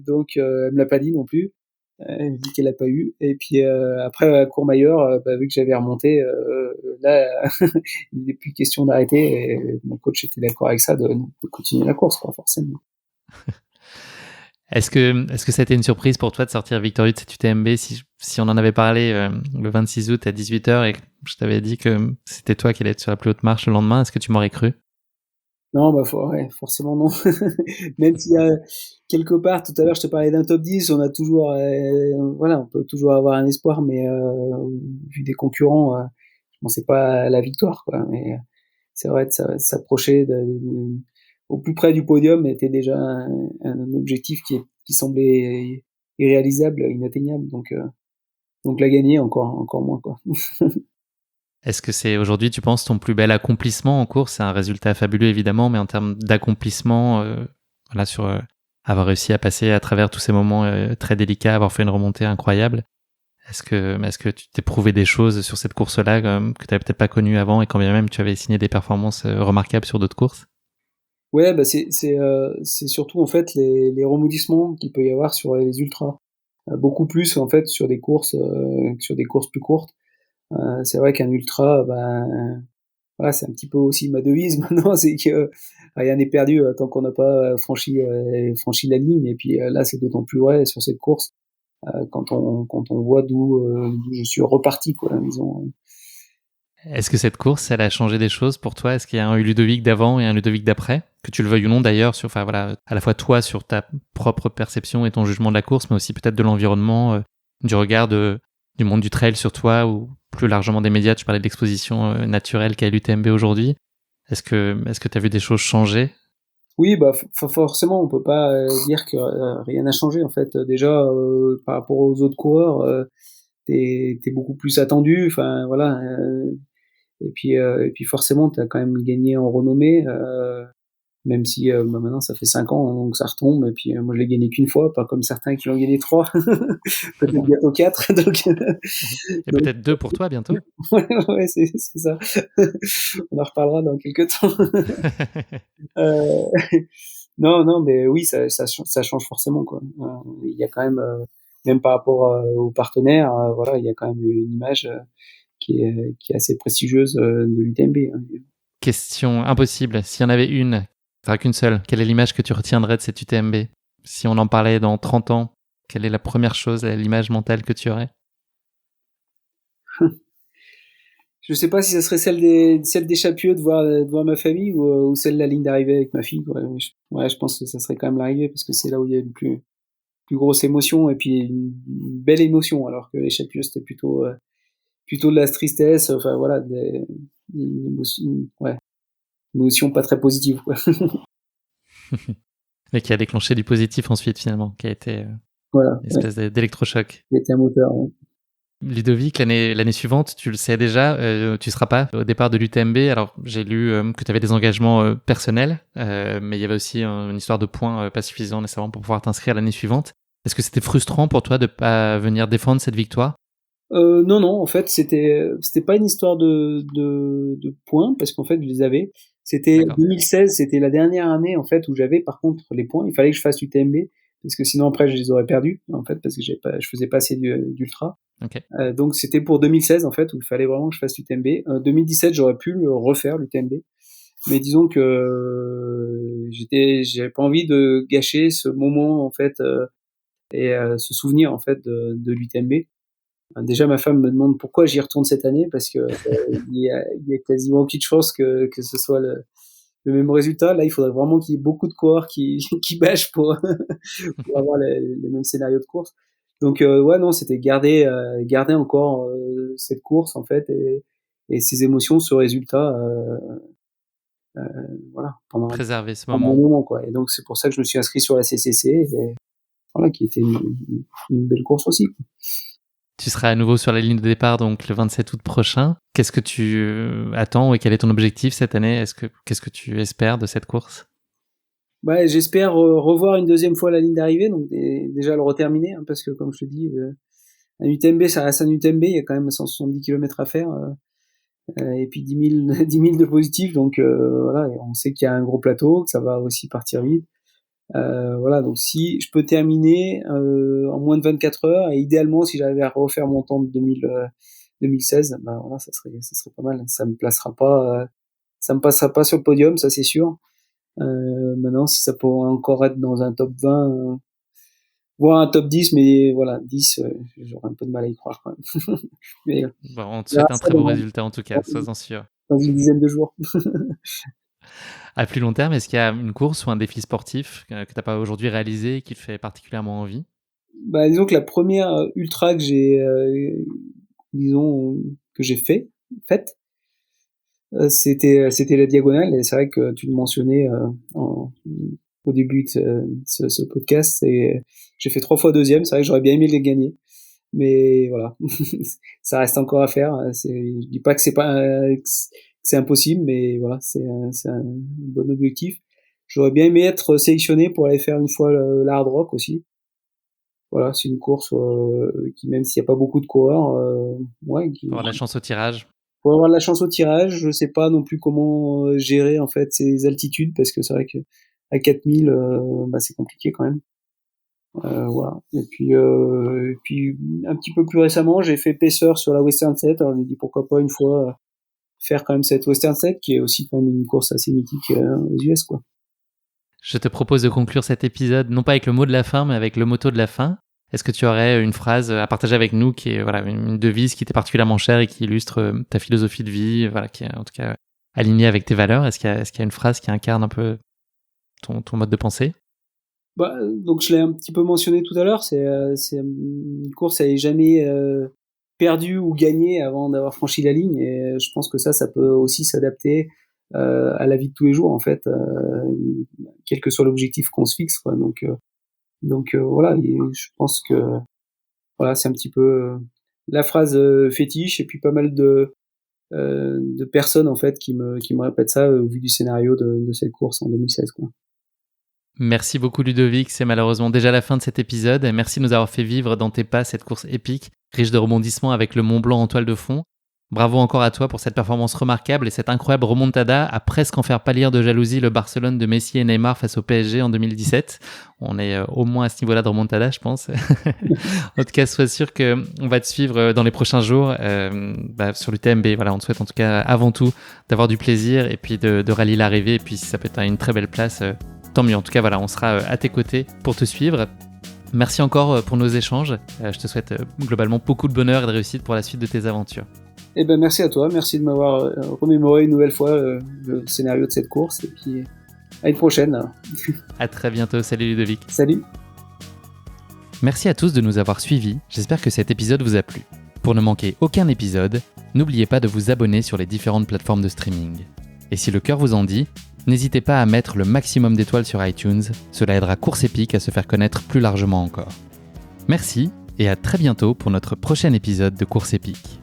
Speaker 1: donc elle me l'a pas dit non plus. Elle me dit qu'elle l'a pas eu. Et puis après à Courmayeur, vu que j'avais remonté, là, il n'est plus question d'arrêter. Et mon coach était d'accord avec ça, de continuer la course, quoi, forcément.
Speaker 2: Est-ce que ça a été une surprise pour toi de sortir victorieux de cette UTMB si on en avait parlé le 26 août à 18h et que je t'avais dit que c'était toi qui allais être sur la plus haute marche le lendemain, est-ce que tu m'aurais cru?
Speaker 1: Non, ouais, forcément non. Même s'il y a quelque part, tout à l'heure, je te parlais d'un top 10, on a toujours, voilà, on peut toujours avoir un espoir, mais vu des concurrents, je pensais pas à la victoire, quoi. Mais c'est vrai de s'approcher au plus près du podium était déjà un objectif qui semblait irréalisable, inatteignable. Donc la gagner encore moins, quoi.
Speaker 2: Est-ce que c'est aujourd'hui, tu penses, ton plus bel accomplissement en course? C'est un résultat fabuleux évidemment, mais en termes d'accomplissement, voilà, sur avoir réussi à passer à travers tous ces moments très délicats, avoir fait une remontée incroyable. Est-ce que tu t'es prouvé des choses sur cette course-là que tu n'avais peut-être pas connues avant et quand bien même tu avais signé des performances remarquables sur d'autres courses?
Speaker 1: Ouais, bah c'est surtout en fait les rebondissements qu'il peut y avoir sur les ultras. Beaucoup plus en fait sur des courses que sur des courses plus courtes. C'est vrai qu'un ultra, ben voilà, c'est un petit peu aussi ma devise maintenant, c'est que rien n'est perdu tant qu'on n'a pas franchi la ligne. Et puis là, c'est d'autant plus vrai sur cette course quand on voit d'où je suis reparti, quoi, disons.
Speaker 2: Est-ce que cette course, elle a changé des choses pour toi? Est-ce qu'il y a un Ludovic d'avant et un Ludovic d'après? Que tu le veuilles ou non d'ailleurs, enfin voilà, à la fois toi sur ta propre perception et ton jugement de la course, mais aussi peut-être de l'environnement, du regard du monde du trail sur toi ou plus largement des médias. Tu parlais de l'exposition naturelle qu'a l'UTMB aujourd'hui. Est-ce que tu as vu des choses changer?
Speaker 1: Oui, bah forcément, on peut pas dire que rien n'a changé en fait. Déjà, par rapport aux autres coureurs, t'es beaucoup plus attendu. Enfin voilà. Et puis forcément, t'as quand même gagné en renommée. Même si maintenant ça fait 5 ans, hein, donc ça retombe. Et puis moi je l'ai gagné qu'une fois, pas comme certains qui l'ont gagné 3, peut-être bientôt 4.
Speaker 2: Et
Speaker 1: Donc
Speaker 2: peut-être 2 pour toi bientôt.
Speaker 1: ouais, c'est ça. On en reparlera dans quelques temps. Non, mais oui, ça change forcément, quoi. Il y a quand même, même par rapport aux partenaires, voilà, il y a quand même une image qui est assez prestigieuse de l'UTMB. Hein.
Speaker 2: Question impossible. S'il y en avait une, enfin qu'une seule, quelle est l'image que tu retiendrais de cette UTMB? Si on en parlait dans 30 ans, quelle est la première chose, l'image mentale que tu aurais?
Speaker 1: Je sais pas si ça serait celle des Chapieux de voir ma famille ou celle de la ligne d'arrivée avec ma fille. Ouais, je pense que ça serait quand même l'arrivée parce que c'est là où il y a une plus grosse émotion et puis une belle émotion, alors que les Chapieux c'était plutôt de la tristesse. Enfin voilà, une émotion, ouais, une émotion pas très positive, quoi.
Speaker 2: Mais qui a déclenché du positif ensuite finalement, qui a été
Speaker 1: Voilà,
Speaker 2: une
Speaker 1: ouais,
Speaker 2: espèce d'électrochoc.
Speaker 1: il était un moteur. Ouais.
Speaker 2: Ludovic, l'année suivante, tu le sais déjà, tu seras pas au départ de l'UTMB. Alors j'ai lu que tu avais des engagements personnels, mais il y avait aussi une histoire de points pas suffisants nécessairement pour pouvoir t'inscrire l'année suivante. Est-ce que c'était frustrant pour toi de pas venir défendre cette victoire?
Speaker 1: Non, en fait, c'était pas une histoire de points parce qu'en fait, je les avais. C'était
Speaker 2: D'accord.
Speaker 1: 2016, c'était la dernière année en fait où j'avais par contre les points. Il fallait que je fasse l'UTMB parce que sinon après je les aurais perdus en fait parce que je faisais pas assez d'ultra.
Speaker 2: Ok.
Speaker 1: Donc c'était pour 2016 en fait où il fallait vraiment que je fasse l'UTMB. 2017, j'aurais pu le refaire l'UTMB, mais disons que j'avais pas envie de gâcher ce moment en fait et ce souvenir en fait de l'UTMB. Déjà, ma femme me demande pourquoi j'y retourne cette année parce que il y a quasiment aucune chance que ce soit le même résultat. Là, il faudrait vraiment qu'il y ait beaucoup de coureurs qui bâchent pour avoir les mêmes scénarios de course. Donc ouais, non, c'était garder encore cette course en fait et ces émotions, ce résultat, voilà, pendant
Speaker 2: Préserver ce
Speaker 1: un bon
Speaker 2: moment.
Speaker 1: moment, quoi. Et donc c'est pour ça que je me suis inscrit sur la CCC et voilà, qui était une belle course aussi, quoi.
Speaker 2: Tu seras à nouveau sur la ligne de départ donc le 27 août prochain. Qu'est-ce que tu attends et quel est ton objectif cette année? Qu'est-ce que tu espères de cette course?
Speaker 1: J'espère revoir une deuxième fois la ligne d'arrivée, donc déjà le reterminer, hein, parce que comme je te dis, un UTMB, ça reste un UTMB, il y a quand même 170 km à faire, et puis 10 000 de positifs, donc voilà, et on sait qu'il y a un gros plateau, que ça va aussi partir vite. Voilà, donc si je peux terminer en moins de 24 heures, et idéalement si j'arrivais à refaire mon temps de 2016, voilà, ça serait pas mal. Ça me passera pas sur le podium, ça c'est sûr. Maintenant, si ça pourrait encore être dans un top 20, voire un top 10, mais voilà, 10, j'aurais un peu de mal à y croire quand même. Mais,
Speaker 2: on te souhaite un très beau résultat en tout cas, sois-en sûr.
Speaker 1: Dans une dizaine de jours.
Speaker 2: À plus long terme, est-ce qu'il y a une course ou un défi sportif que tu n'as pas aujourd'hui réalisé et qui te fait particulièrement envie?
Speaker 1: Disons que la première ultra que j'ai, que j'ai faite, c'était la diagonale, et c'est vrai que tu le mentionnais au début de ce podcast, et j'ai fait 3 fois deuxième. C'est vrai que j'aurais bien aimé les gagner, mais voilà. Ça reste encore à faire. Je dis pas que c'est impossible, mais voilà, c'est un bon objectif. J'aurais bien aimé être sélectionné pour aller faire une fois la Hard Rock aussi. Voilà, c'est une course qui, même s'il n'y a pas beaucoup de coureurs,
Speaker 2: Pour avoir la chance au tirage.
Speaker 1: Pour avoir de la chance au tirage, je sais pas non plus comment gérer en fait ces altitudes, parce que c'est vrai que à 4000, c'est compliqué quand même. Voilà. Et puis un petit peu plus récemment, j'ai fait pacer sur la Western Set. Alors, on m'a dit pourquoi pas une fois faire quand même cette Western Set, qui est aussi quand même une course assez mythique aux US, quoi.
Speaker 2: Je te propose de conclure cet épisode non pas avec le mot de la fin, mais avec le motto de la fin. Est-ce que tu aurais une phrase à partager avec nous qui est une devise qui t'est particulièrement chère et qui illustre ta philosophie de vie, qui est en tout cas alignée avec tes valeurs? Est-ce qu'il y a une phrase qui incarne un peu ton mode de pensée?
Speaker 1: Donc je l'ai un petit peu mentionné tout à l'heure, c'est une course, elle est jamais perdue ou gagnée avant d'avoir franchi la ligne, et je pense que ça peut aussi s'adapter à la vie de tous les jours en fait, quel que soit l'objectif qu'on se fixe, quoi. Donc voilà, et je pense que voilà, c'est un petit peu la phrase fétiche, et puis pas mal de personnes en fait qui me répètent ça au vu du scénario de cette course en 2016, quoi.
Speaker 2: Merci beaucoup Ludovic, c'est malheureusement déjà la fin de cet épisode. Merci de nous avoir fait vivre dans tes pas cette course épique, riche de rebondissements avec le Mont Blanc en toile de fond. Bravo encore à toi pour cette performance remarquable et cette incroyable remontada à presque en faire pâlir de jalousie le Barcelone de Messi et Neymar face au PSG en 2017. On est au moins à ce niveau-là de remontada, je pense. En tout cas, sois sûr qu'on va te suivre dans les prochains jours sur l'UTMB. Voilà, on te souhaite en tout cas avant tout d'avoir du plaisir et puis de rallier l'arrivée. Et puis si ça peut être une très belle place, tant mieux. En tout cas, voilà, on sera à tes côtés pour te suivre. Merci encore pour nos échanges. Je te souhaite globalement beaucoup de bonheur et de réussite pour la suite de tes aventures.
Speaker 1: Merci à toi, merci de m'avoir remémoré une nouvelle fois le scénario de cette course, et puis à une prochaine. Alors.
Speaker 2: À très bientôt, salut Ludovic.
Speaker 1: Salut.
Speaker 2: Merci à tous de nous avoir suivis, j'espère que cet épisode vous a plu. Pour ne manquer aucun épisode, n'oubliez pas de vous abonner sur les différentes plateformes de streaming. Et si le cœur vous en dit, n'hésitez pas à mettre le maximum d'étoiles sur iTunes, cela aidera Course Épique à se faire connaître plus largement encore. Merci et à très bientôt pour notre prochain épisode de Course Épique.